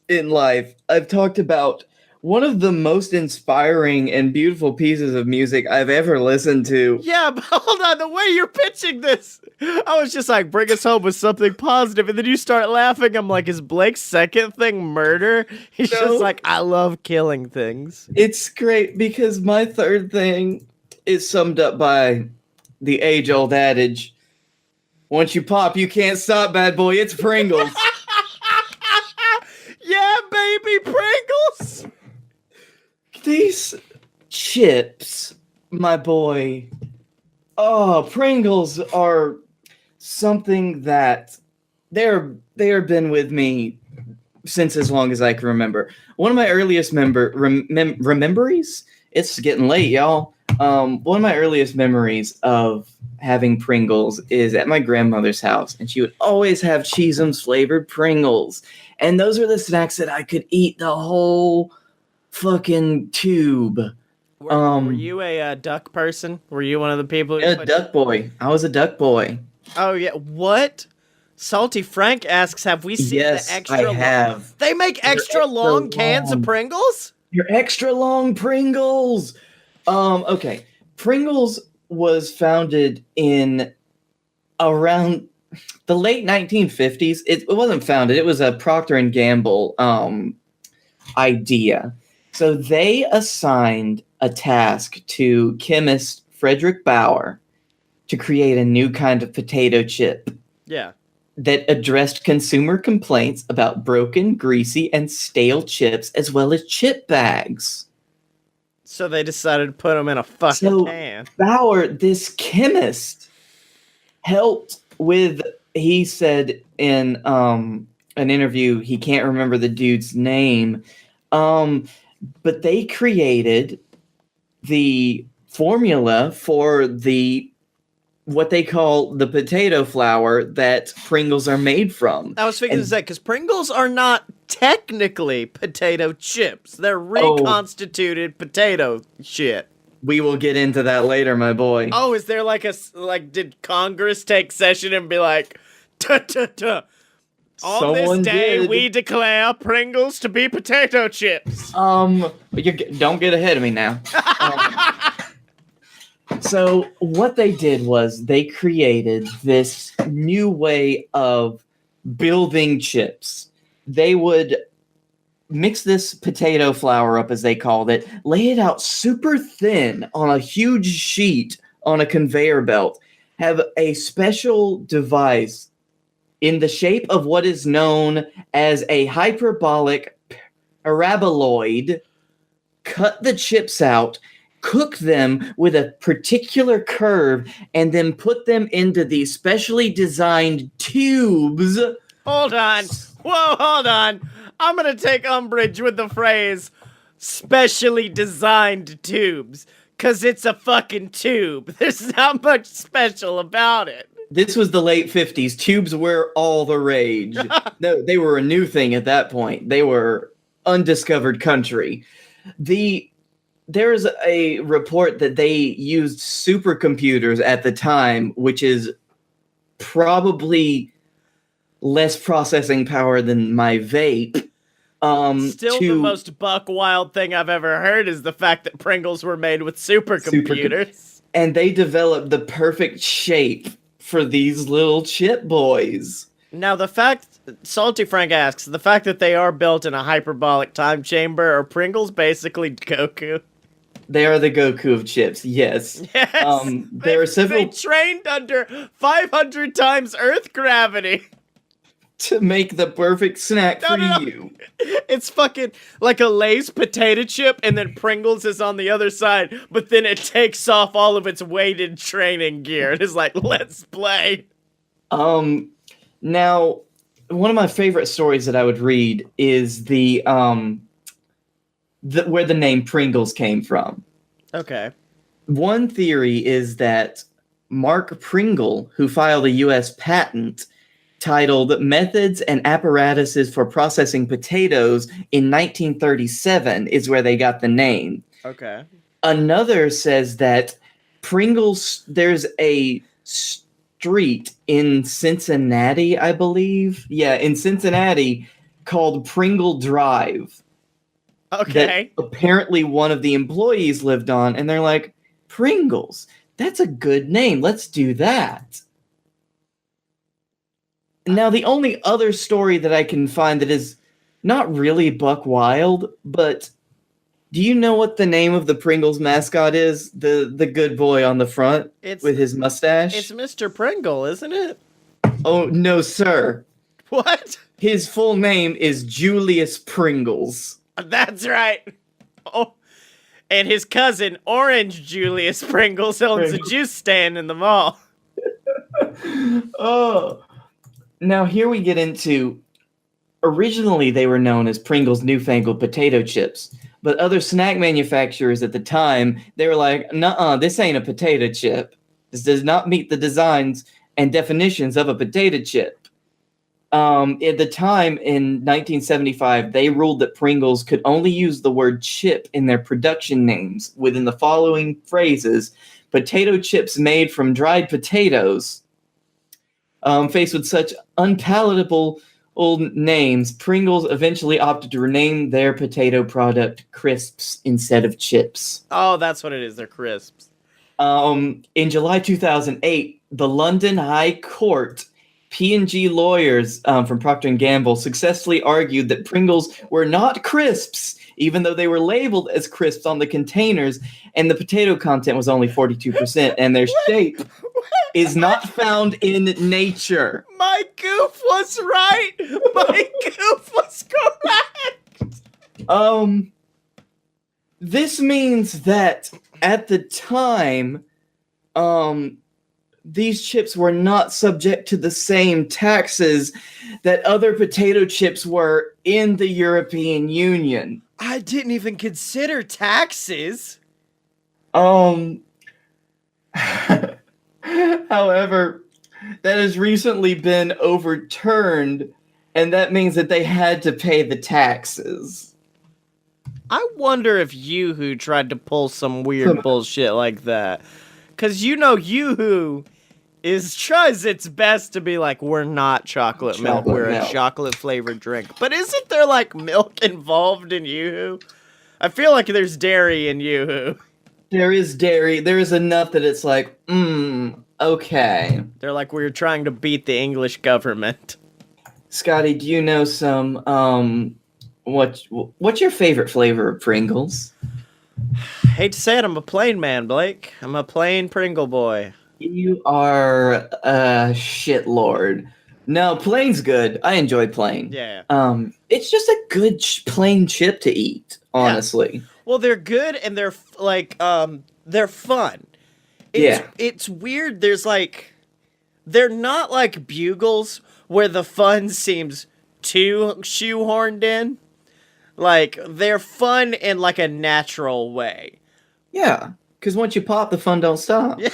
in life. I've talked about one of the most inspiring and beautiful pieces of music I've ever listened to. Yeah, but hold on, the way you're pitching this, I was just like, bring us home with something positive, and then you start laughing. I'm like, is Blake's second thing murder? He's No. just like, I love killing things. It's great because my third thing is summed up by the age-old adage, once you pop, you can't stop, bad boy. It's Pringles. Yeah, baby, Pringles! These chips, my boy. Oh, Pringles are something that they have been with me since as long as I can remember. One of my earliest rememberies. It's getting late, y'all. One of my earliest memories of having Pringles is at my grandmother's house, and she would always have Cheezums flavored Pringles, and those are the snacks that I could eat the whole fucking tube. Were you a duck person? Were you one of the people who A duck boy. I was a duck boy. Oh yeah, what? Salty Frank asks, have we seen Yes, the extra I have. They make extra long cans of Pringles? Your extra long Pringles. Okay. Pringles was founded in around the late 1950s. It wasn't founded. It was a Procter and Gamble idea. So they assigned a task to chemist Frederick Bauer to create a new kind of potato chip. Yeah. That addressed consumer complaints about broken, greasy, and stale chips, as well as chip bags. So they decided to put them in a fucking can. Bauer, this chemist, helped with, he said in an interview, he can't remember the dude's name, but they created the formula for what they call the potato flour that Pringles are made from. I was figuring to say, because Pringles are not technically potato chips. They're reconstituted potato shit. We will get into that later, my boy. Oh, is there did Congress take session and be like, on Someone this day, did. we declare Pringles to be potato chips. Don't get ahead of me now. So what they did was they created this new way of building chips. They would mix this potato flour up, as they called it, lay it out super thin on a huge sheet on a conveyor belt, have a special device in the shape of what is known as a hyperbolic paraboloid, cut the chips out, cook them with a particular curve, and then put them into these specially designed tubes. Hold on. Whoa, hold on. I'm gonna take umbrage with the phrase specially designed tubes, cause it's a fucking tube. There's not much special about it. This was the late 50s. Tubes were all the rage. No, they were a new thing at that point. They were undiscovered country. There's a report that they used supercomputers at the time, which is probably less processing power than my vape. Still, the most buck wild thing I've ever heard is the fact that Pringles were made with supercomputers. And they developed the perfect shape for these little chip boys. Now, Salty Frank asks, the fact that they are built in a hyperbolic time chamber, are Pringles basically Goku? They are the Goku of chips, yes. Yes! There are several... They trained under 500 times Earth gravity. To make the perfect snack for you. It's fucking like a Lay's potato chip, and then Pringles is on the other side, but then it takes off all of its weighted training gear. It is like, let's play. Now, one of my favorite stories that I would read is where the name Pringles came from. Okay. One theory is that Mark Pringle, who filed a U.S. patent titled Methods and Apparatuses for Processing Potatoes in 1937, is where they got the name. Okay. Another says that Pringles, there's a street in Cincinnati, I believe. Yeah, in Cincinnati, called Pringle Drive. Okay. that apparently one of the employees lived on, and they're like, Pringles, that's a good name. Let's do that. Now, the only other story that I can find that is not really buck wild, but do you know what the name of the Pringles mascot is? The good boy on the front with his mustache? It's Mr. Pringle, isn't it? Oh, no, sir. What? His full name is Julius Pringles. That's right. Oh, and his cousin, Orange Julius Pringles, owns a juice stand in the mall. Oh. Now, here we get into... Originally, they were known as Pringles Newfangled Potato Chips. But other snack manufacturers at the time, they were like, nuh-uh, this ain't a potato chip. This does not meet the designs and definitions of a potato chip. At the time, in 1975, they ruled that Pringles could only use the word chip in their production names within the following phrases: potato chips made from dried potatoes. Faced with such unpalatable old names, Pringles eventually opted to rename their potato product Crisps instead of chips. Oh, that's what it is. They're crisps. In July 2008, the London High Court P&G lawyers from Procter & Gamble successfully argued that Pringles were not crisps, even though they were labeled as crisps on the containers, and the potato content was only 42%, and their shape is not found in nature. My goof was right. My goof was correct. This means that at the time, these chips were not subject to the same taxes that other potato chips were in the European Union. I didn't even consider taxes. However, that has recently been overturned, and that means that they had to pay the taxes. I wonder if Yoo-Hoo tried to pull some weird bullshit like that. Because Yoo-Hoo tries its best to be like, we're not chocolate milk, we're a chocolate-flavored drink. But isn't there, like, milk involved in Yoo-Hoo? I feel like there's dairy in Yoo-Hoo. There is dairy. There is enough that it's like, okay. They're like, we're trying to beat the English government. Scottye, do you know some, what's your favorite flavor of Pringles? Hate to say it, I'm a plain man, Blake. I'm a plain Pringle boy. You are a shitlord. No, plain's good. I enjoy plain. Yeah. It's just a good plain chip to eat, honestly. Yeah. Well, they're good and they're like they're fun. It's weird. There's like they're not like Bugles where the fun seems too shoehorned in. Like they're fun in like a natural way. Yeah, because once you pop, the fun don't stop. Yeah.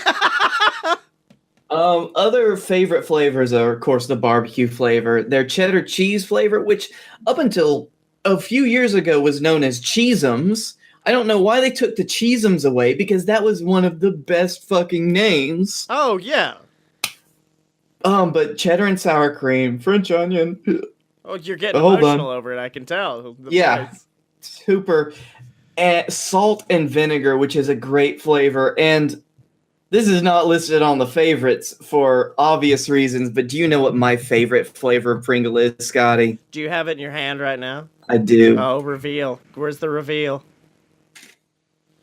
Other favorite flavors are, of course, the barbecue flavor. Their cheddar cheese flavor, which up until a few years ago was known as Cheesums. I don't know why they took the Cheesums away, because that was one of the best fucking names. Oh, yeah. But cheddar and sour cream, French onion. Oh, you're getting emotional over it, I can tell. Yeah, super. Salt and vinegar, which is a great flavor. And this is not listed on the favorites for obvious reasons, but do you know what my favorite flavor of Pringle is, Scottye? Do you have it in your hand right now? I do. Oh, reveal. Where's the reveal?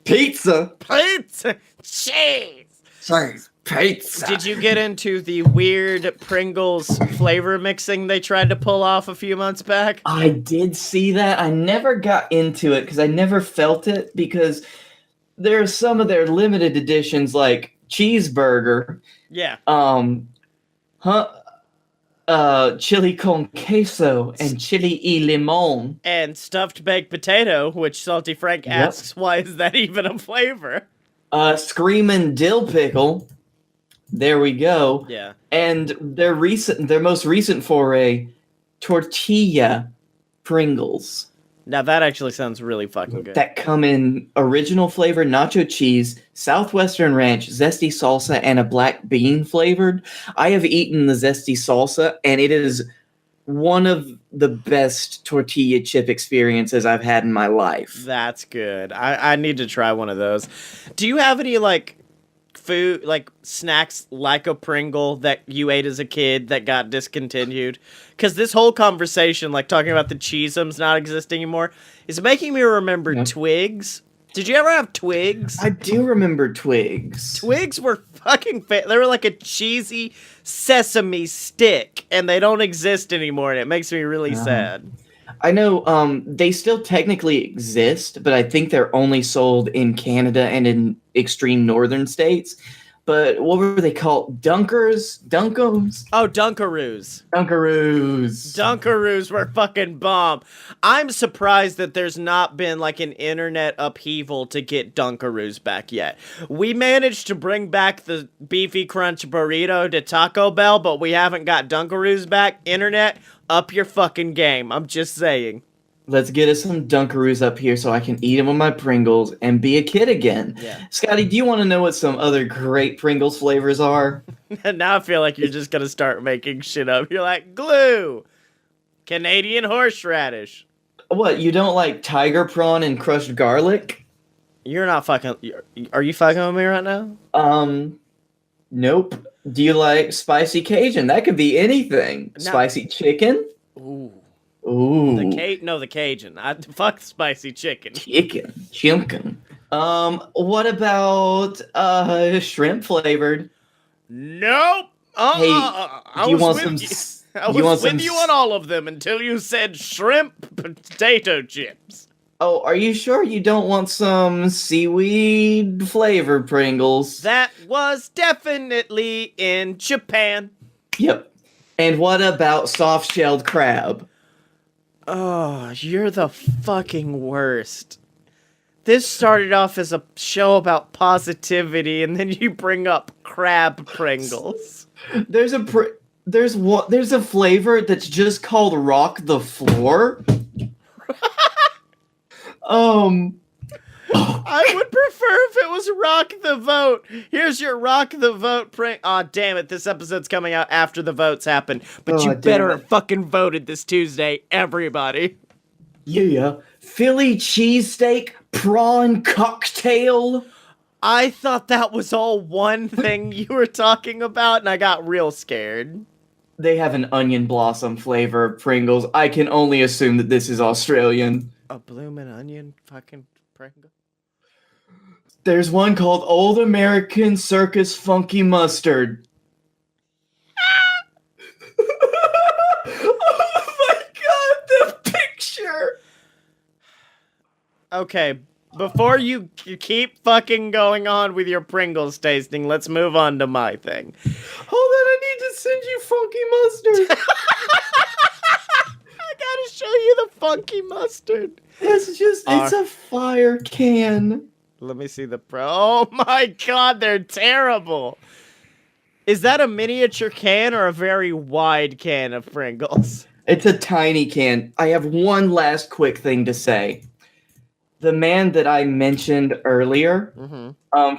Pizza! Pizza! Cheese! Cheese! Pizza! Did you get into the weird Pringles flavor mixing they tried to pull off a few months back? I did see that. I never got into it because I never felt it, because there are some of their limited editions like cheeseburger. Yeah. Chili con queso and chili y limon. And stuffed baked potato, which Salty Frank asks, why is that even a flavor? Screamin' dill pickle. There we go. Yeah. And their most recent foray, tortilla Pringles. Now that actually sounds really fucking good. That come in original flavor, nacho cheese, Southwestern ranch, zesty salsa, and a black bean flavored. I have eaten the zesty salsa, and it is one of the best tortilla chip experiences I've had in my life. That's good. I need to try one of those. Do you have any like food, like snacks like a Pringle that you ate as a kid that got discontinued? Because this whole conversation, like talking about the Cheez-Ums not existing anymore, is making me remember Twigs. Did you ever have Twigs? I do remember Twigs. Twigs were fucking they were like a cheesy sesame stick, and they don't exist anymore, and it makes me really sad. I know they still technically exist, but I think they're only sold in Canada and in extreme northern states. But what were they called? Dunkers? Dunkums? Oh, Dunkaroos. Dunkaroos. Dunkaroos were fucking bomb. I'm surprised that there's not been like an internet upheaval to get Dunkaroos back yet. We managed to bring back the Beefy Crunch burrito to Taco Bell, but we haven't got Dunkaroos back. Internet, up your fucking game. I'm just saying. Let's get us some Dunkaroos up here so I can eat them with my Pringles and be a kid again. Yeah. Scotty, do you want to know what some other great Pringles flavors are? Now I feel like you're just going to start making shit up. You're like, glue, Canadian horseradish. What, you don't like tiger prawn and crushed garlic? You're not fucking... Are you fucking with me right now? Nope. Do you like spicy Cajun? That could be anything. No. Spicy chicken? Ooh. Ooh. The Cajun. Fuck spicy chicken. Chicken. What about shrimp flavored? Nope. I was with you on all of them until you said shrimp potato chips. Oh, are you sure you don't want some seaweed flavored Pringles? That was definitely in Japan. Yep. And what about soft-shelled crab? Oh, you're the fucking worst. This started off as a show about positivity, and then you bring up crab Pringles. There's a flavor that's just called Rock the Floor. I would prefer if it was Rock the Vote. Here's your Rock the Vote prank. Aw, damn it. This episode's coming out after the votes happen. But you better have fucking voted this Tuesday, everybody. Yeah. Philly cheesesteak prawn cocktail. I thought that was all one thing you were talking about, and I got real scared. They have an onion blossom flavor of Pringles. I can only assume that this is Australian. A bloomin' onion fucking Pringle? There's one called Old American Circus Funky Mustard. Oh my god, the picture! Okay, before you keep fucking going on with your Pringles tasting, let's move on to my thing. Hold on, I need to send you funky mustard. I gotta show you the funky mustard. It's a fire can. Let me see the Oh my god, they're terrible. Is that a miniature can or a very wide can of Pringles? It's a tiny can. I have one last quick thing to say. The man that I mentioned earlier,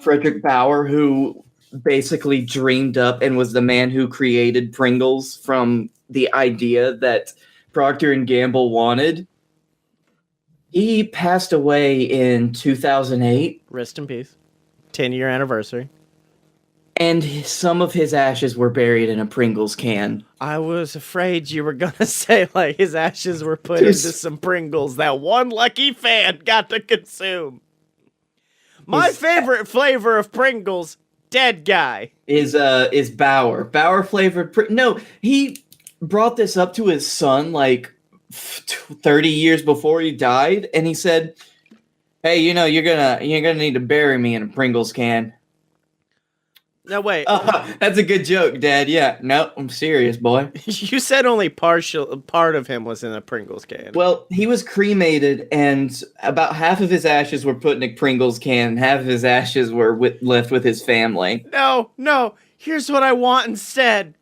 Frederick Bauer, who basically dreamed up and was the man who created Pringles from the idea that Procter & Gamble wanted, he passed away in 2008. Rest in peace. 10-year anniversary. And some of his ashes were buried in a Pringles can. I was afraid you were gonna say, like, his ashes were put into some Pringles that one lucky fan got to consume. My favorite flavor of Pringles, dead guy. Is Bauer. Bauer flavored No, he brought this up to his son, like, 30 years before he died, and he said, hey, you're gonna need to bury me in a Pringles can. No, wait. That's a good joke, Dad. Yeah. No, I'm serious, boy. You said only part of him was in a Pringles can. Well, he was cremated, and about half of his ashes were put in a Pringles can, and half of his ashes were left with his family. No. Here's what I want instead.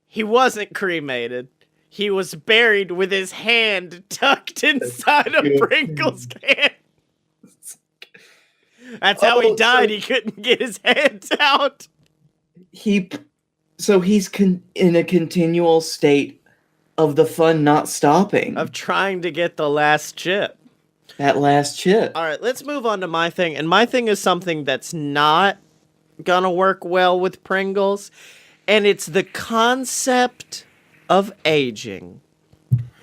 He wasn't cremated. He was buried with his hand tucked inside a Pringles can. That's how he died. He couldn't get his hands out. He's in a continual state of the fun not stopping. Of trying to get the last chip. That last chip. All right, let's move on to my thing. And my thing is something that's not gonna work well with Pringles. And it's the concept of aging.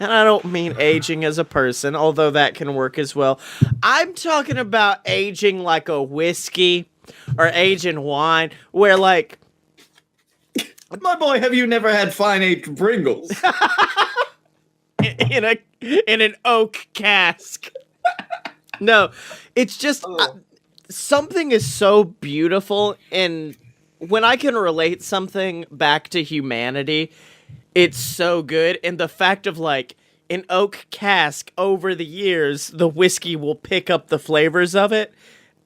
And I don't mean aging as a person, although that can work as well. I'm talking about aging like a whiskey or aging wine, where like... My boy, have you never had fine-aged Pringles? in an oak cask. No, it's just something is so beautiful, and when I can relate something back to humanity, it's so good. And the fact of like an oak cask, over the years, the whiskey will pick up the flavors of it,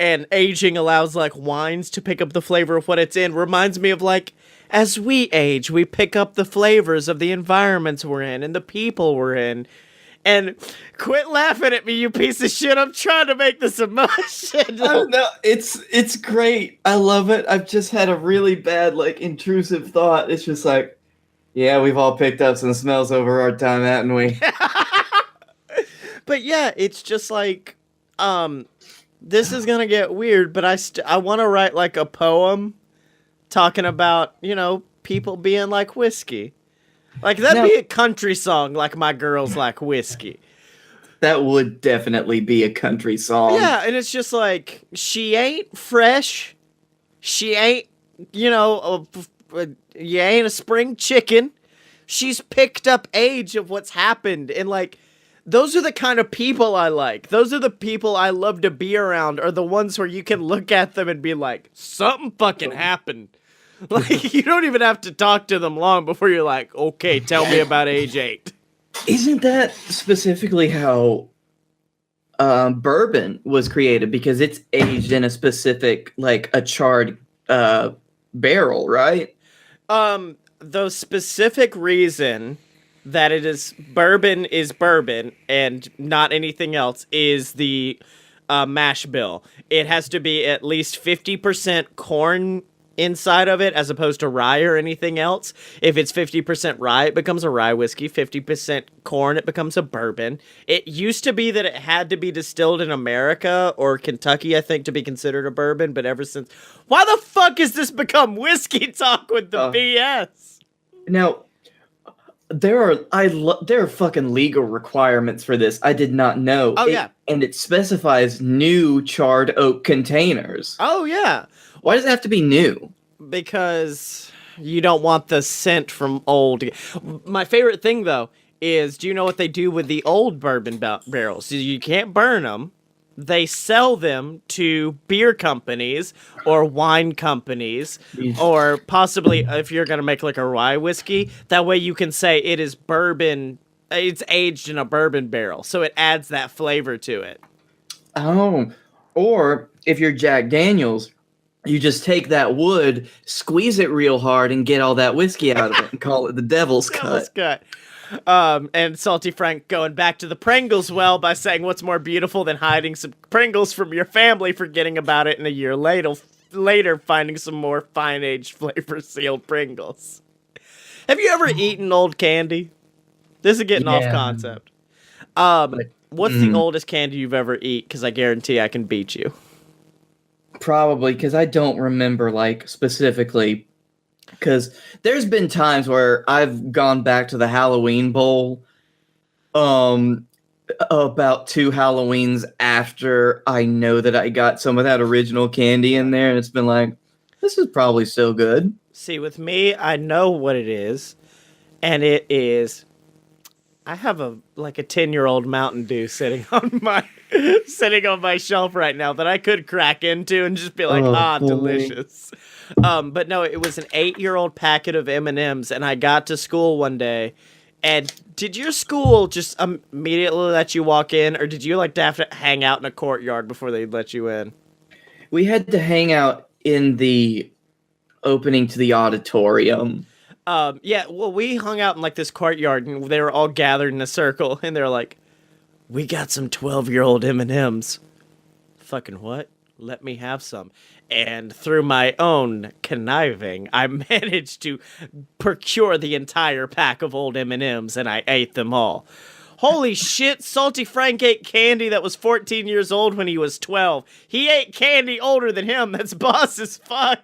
and aging allows like wines to pick up the flavor of what it's in. Reminds me of like, as we age, we pick up the flavors of the environments we're in and the people we're in. And quit laughing at me, you piece of shit. I'm trying to make this emotion. No, it's great. I love it. I've just had a really bad, like, intrusive thought. It's just like, yeah, we've all picked up some smells over our time, haven't we? But yeah, it's just like, this is gonna get weird, but I want to write like a poem talking about, you know, people being like whiskey. Like, that'd be a country song, like My Girls Like Whiskey. That would definitely be a country song. Yeah, and it's just like, she ain't fresh. She ain't, you know, you ain't a spring chicken. She's picked up age of what's happened. And, like, those are the kind of people I like. Those are the people I love to be around, are the ones where you can look at them and be like, something fucking happened. Like, you don't even have to talk to them long before you're like, okay, tell me about age 8. Isn't that specifically how bourbon was created? Because it's aged in a specific, like, a charred barrel, right? The specific reason that it is bourbon and not anything else is the mash bill. It has to be at least 50% corn inside of it, as opposed to rye or anything else. If it's 50% rye, it becomes a rye whiskey. 50% corn, it becomes a bourbon. It used to be that it had to be distilled in America or Kentucky, I think, to be considered a bourbon, but ever since... Why the fuck has this become whiskey talk with the BS? Now, there are fucking legal requirements for this. I did not know. Oh, yeah. And it specifies new charred oak containers. Oh, yeah. Why does it have to be new? Because you don't want the scent from old. My favorite thing, though, is, do you know what they do with the old bourbon barrels? You can't burn them. They sell them to beer companies or wine companies, or possibly if you're going to make like a rye whiskey, that way you can say it is bourbon, it's aged in a bourbon barrel. So it adds that flavor to it. Oh, or if you're Jack Daniels, you just take that wood, squeeze it real hard, and get all that whiskey out of it and call it the Devil's Cut. And Salty Frank going back to the Pringles well by saying, what's more beautiful than hiding some Pringles from your family, forgetting about it, and a year later finding some more fine-aged flavor-sealed Pringles. Have you ever eaten old candy? This is getting off concept. What's the oldest candy you've ever eaten? Because I guarantee I can beat you. Probably, because I don't remember, like, specifically. Because there's been times where I've gone back to the Halloween Bowl about 2 Halloweens after I know that I got some of that original candy in there, and it's been like, this is probably still good. See, with me, I know what it is, and it is... I have a 10-year-old Mountain Dew sitting on my shelf right now that I could crack into and just be like, delicious. But no, it was an 8-year-old packet of M&Ms, and I got to school one day. And did your school just immediately let you walk in, or did you have to hang out in a courtyard before they'd let you in? We had to hang out in the opening to the auditorium. Yeah, well, we hung out in this courtyard, and they were all gathered in a circle, and they're like, we got some 12-year-old M&Ms. Fucking what? Let me have some. And through my own conniving, I managed to procure the entire pack of old M&Ms, and I ate them all. Holy shit, Salty Frank ate candy that was 14 years old when he was 12. He ate candy older than him. That's boss as fuck.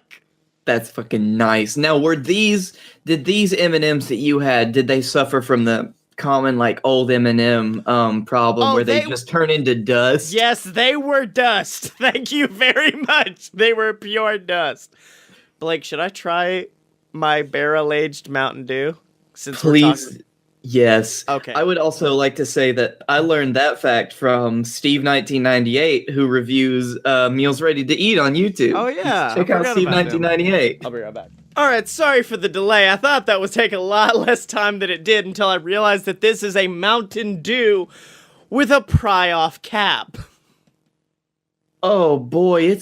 That's fucking nice. Now, did these M&Ms that you had, did they suffer from the common, like, old M&M problem where they just turn into dust? Yes, they were dust. Thank you very much. They were pure dust. Blake, should I try my barrel-aged Mountain Dew? Please. Yes. Okay. I would also like to say that I learned that fact from Steve1998, who reviews Meals Ready to Eat on YouTube. Oh, yeah. Check out Steve1998. I'll be right back. Alright, sorry for the delay. I thought that would take a lot less time than it did until I realized that this is a Mountain Dew with a pry-off cap. Oh, boy,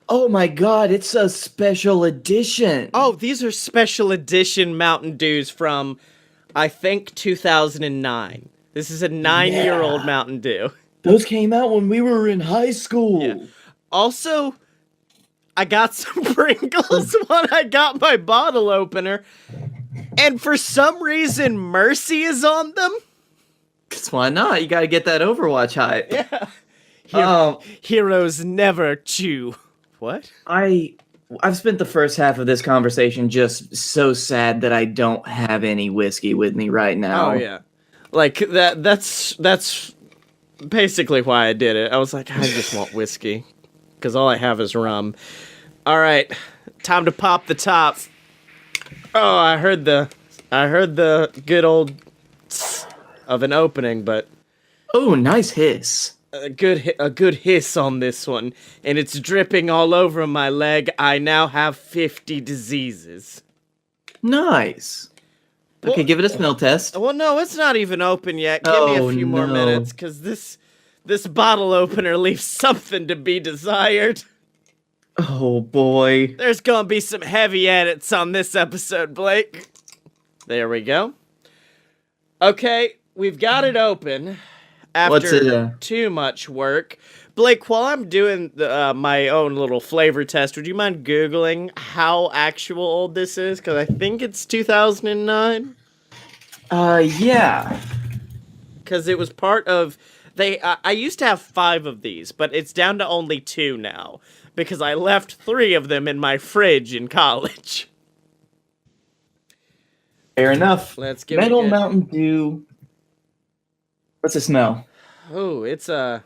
oh my god, it's a special edition. Oh, these are special edition Mountain Dews from, I think, 2009. This is a 9-year-old Mountain Dew. Those came out when we were in high school. Yeah. Also, I got some Pringles when I got my bottle opener, and for some reason, Mercy is on them. 'Cause why not? You gotta get that Overwatch hype. Yeah. Heroes never chew. What? I've spent the first half of this conversation just so sad that I don't have any whiskey with me right now. Oh yeah. Like that's basically why I did it. I was like, I just want whiskey. Cause all I have is rum. Alright. Time to pop the top. Oh, I heard the good old tss of an opening, but oh, nice hiss. a good hiss on this one, and it's dripping all over my leg. I now have 50 diseases. Nice. Okay, give it a smell test. Well, no, it's not even open yet. Give me a few more minutes, because this bottle opener leaves something to be desired. Oh, boy. There's gonna be some heavy edits on this episode, Blake. There we go. Okay, we've got it open. After too much work. Blake, while I'm doing my own little flavor test, would you mind Googling how actual old this is? Because I think it's 2009. Yeah. Because it was part of... I used to have 5 of these, but it's down to only 2 now. Because I left 3 of them in my fridge in college. Fair enough. Let's give Metal it a good... Mountain Dew. What's it smell? Oh, it's a...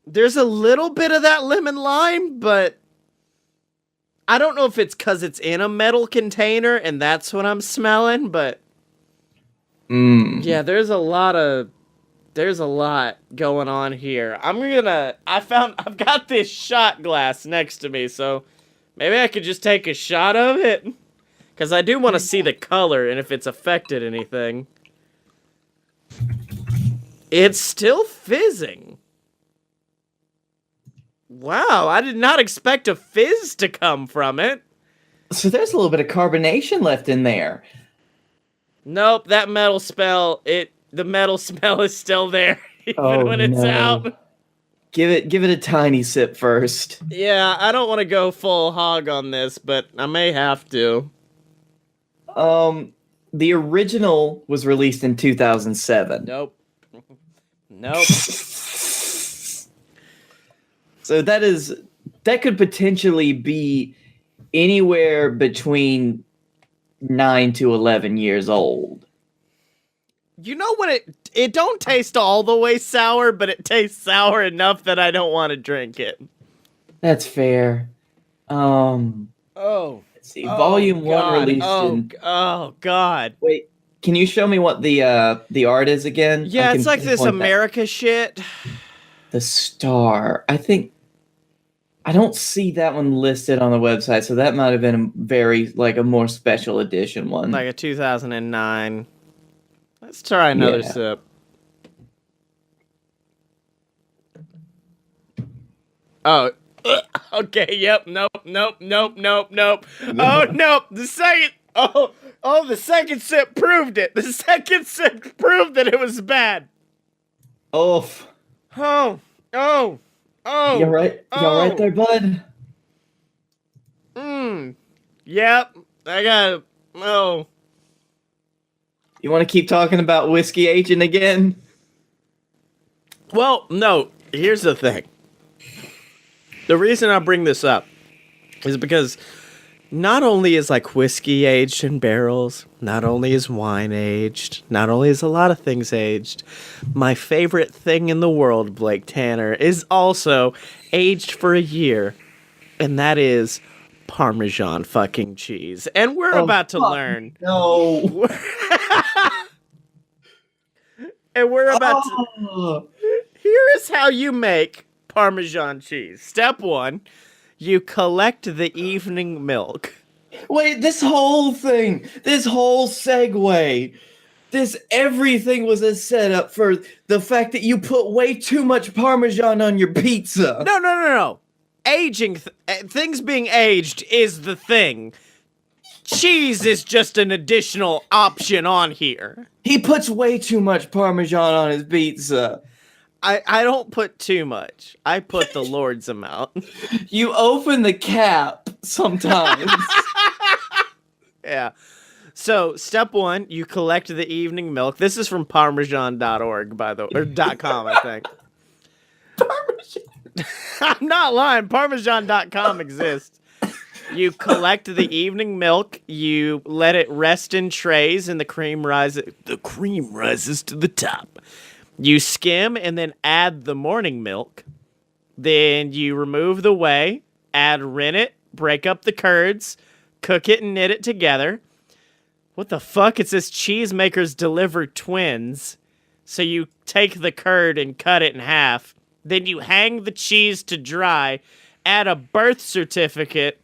There's a little bit of that lemon lime, but... I don't know if it's because it's in a metal container and that's what I'm smelling, but... Yeah, there's a lot going on here. I've got this shot glass next to me, so... Maybe I could just take a shot of it? Because I do want to see the color and if it's affected anything. It's still fizzing. Wow, I did not expect a fizz to come from it. So there's a little bit of carbonation left in there. Nope, that metal smell, the metal smell is still there, even when it's out. Give it a tiny sip first. Yeah, I don't want to go full hog on this, but I may have to. The original was released in 2007. Nope. Nope. So that could potentially be anywhere between 9 to 11 years old. You know what? It don't taste all the way sour, but it tastes sour enough that I don't want to drink it. That's fair. Let's see. Volume 1 released in... Oh, God. Wait, can you show me what the art is again? Yeah, it's like this America shit. The Star. I don't see that one listed on the website, so that might have been a more special edition one. Like a 2009. Let's try another sip. Oh, okay, yep, nope. Oh, nope, the second sip proved it. The second sip proved that it was bad. Oof. Oh, Oh. You right? You all right there, bud? Yep. I got. Oh. You want to keep talking about whiskey aging again? Well, no. Here's the thing. The reason I bring this up is because not only is like whiskey aged in barrels, not only is wine aged, not only is a lot of things aged, my favorite thing in the world, Blake Tanner, is also aged for a year, and that is Parmesan fucking cheese. And we're about to learn. No. And we're about to. Here is how you make Parmesan cheese. Step 1, you collect the evening milk. Wait, this whole thing, this whole segue, everything was a setup for the fact that you put way too much Parmesan on your pizza. No. Aging, things being aged is the thing. Cheese is just an additional option on here. He puts way too much Parmesan on his pizza. I don't put too much. I put the Lord's amount. You open the cap sometimes. Yeah. So, step 1, you collect the evening milk. This is from parmesan.org, by the way, or .com, I think. Parmesan. I'm not lying. Parmesan.com exists. You collect the evening milk, you let it rest in trays, and the cream rises to the top. You skim and then add the morning milk. Then you remove the whey, add rennet, break up the curds, cook it and knit it together. What the fuck? It says cheesemakers deliver twins. So you take the curd and cut it in half. Then you hang the cheese to dry, add a birth certificate,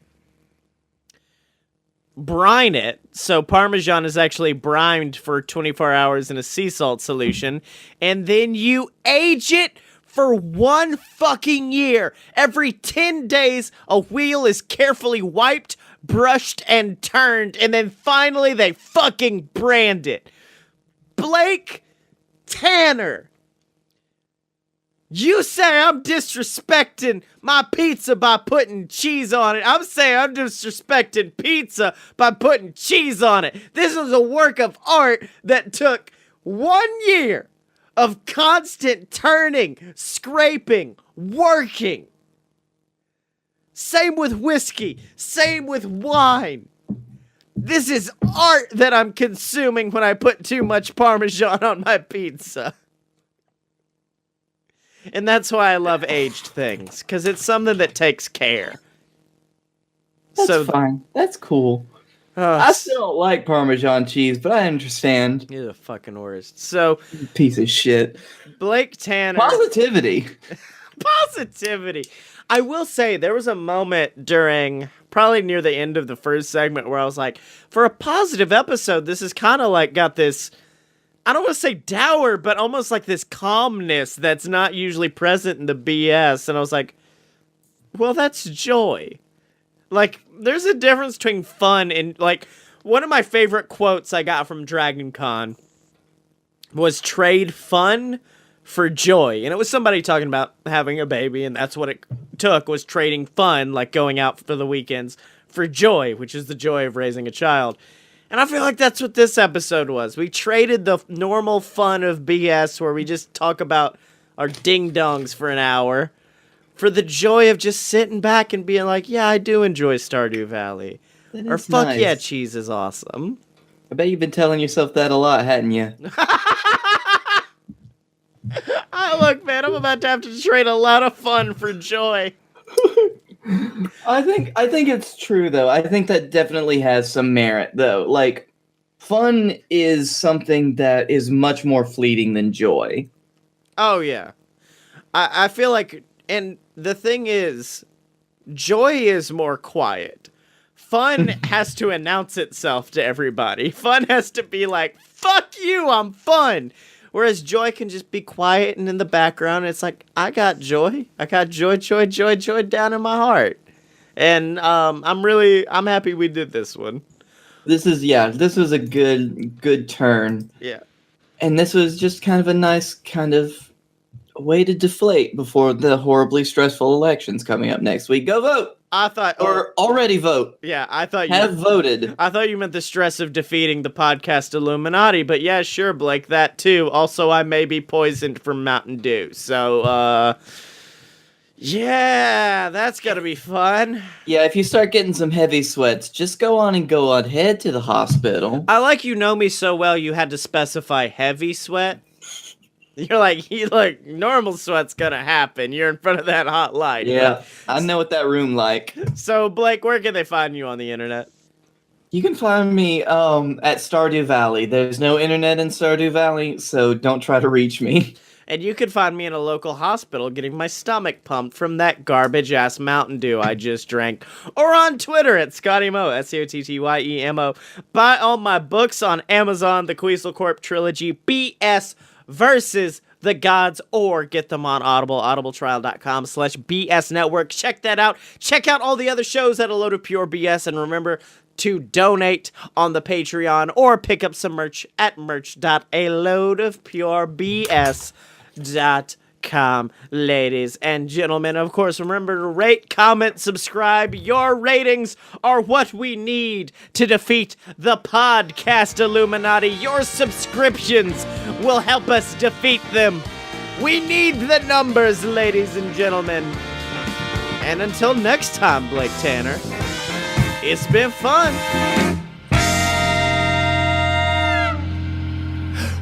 brine it. So Parmesan is actually brined for 24 hours in a sea salt solution. And then you age it for 1 fucking year. Every 10 days, a wheel is carefully wiped, brushed, and turned. And then finally, they fucking brand it. Blake Tanner. You say I'm disrespecting my pizza by putting cheese on it. I'm saying I'm disrespecting pizza by putting cheese on it. This is a work of art that took 1 year of constant turning, scraping, working. Same with whiskey. Same with wine. This is art that I'm consuming when I put too much Parmesan on my pizza. And that's why I love aged things, because it's something that takes care. That's fine. That's cool. I still don't like Parmesan cheese, but I understand. You're the fucking worst. So, piece of shit. Blake Tanner. Positivity. Positivity. I will say, there was a moment during, probably near the end of the first segment, where I was like, for a positive episode, this is kind of like got this, I don't want to say dour, but almost like this calmness that's not usually present in the BS. And I was like, well, that's joy. Like, there's a difference between fun and, like, one of my favorite quotes I got from Dragon Con was trade fun for joy. And it was somebody talking about having a baby, and that's what it took, was trading fun, like going out for the weekends, for joy, which is the joy of raising a child. And I feel like that's what this episode was. We traded the normal fun of BS where we just talk about our ding-dongs for an hour for the joy of just sitting back and being like, yeah, I do enjoy Stardew Valley. Or fuck nice. Yeah, cheese is awesome. I bet you've been telling yourself that a lot, hadn't you? Oh, look, man, I'm about to have to trade a lot of fun for joy. I think it's true, though. I think that definitely has some merit, though. Like, fun is something that is much more fleeting than joy. Oh, yeah. I feel like, and the thing is, joy is more quiet. Fun has to announce itself to everybody. Fun has to be like, fuck you, I'm fun. Whereas joy can just be quiet and in the background. It's like, I got joy. I got joy down in my heart. And I'm happy we did this one. This was a good turn. Yeah. And this was just kind of a nice kind of way to deflate before the horribly stressful elections coming up next week. Go vote! I thought... Or already vote. Yeah, I thought you... Have voted. I thought you meant the stress of defeating the podcast Illuminati, but yeah, sure, Blake, that too. Also, I may be poisoned from Mountain Dew, so, yeah, that's gonna be fun. Yeah, if you start getting some heavy sweats, just go on ahead to the hospital. I like you know me so well, you had to specify heavy sweat. You're like, normal sweat's gonna happen. You're in front of that hot light. Yeah, I know what that room like. So, Blake, where can they find you on the internet? You can find me at Stardew Valley. There's no internet in Stardew Valley, so don't try to reach me. And you can find me in a local hospital getting my stomach pumped from that garbage-ass Mountain Dew I just drank. Or on Twitter at ScottyMo, SCOTTYEMO. Buy all my books on Amazon, the Queasel Corp Trilogy, BS versus the Gods, or get them on Audible, audibletrial.com/BS Network. Check that out. Check out all the other shows at A Load of Pure BS, and remember to donate on the Patreon or pick up some merch at merch.aloadofpurebs.com, ladies and gentlemen. Of course, remember to rate, comment, subscribe. Your ratings are what we need to defeat the podcast Illuminati. Your subscriptions will help us defeat them. We need the numbers, ladies and gentlemen. And until next time, Blake Tanner, it's been fun.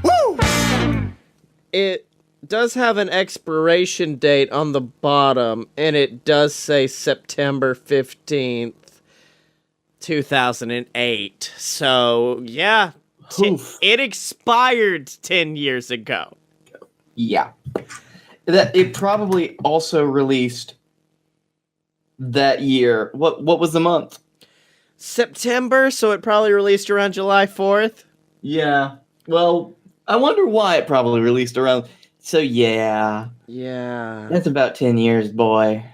Woo! It does have an expiration date on the bottom, and it does say September 15th, 2008. So, yeah, it expired 10 years ago. Yeah. It probably also released that year. What was the month? September, so it probably released around July 4th. Yeah. Well, I wonder why it probably released around. So, yeah. Yeah. That's about 10 years, boy.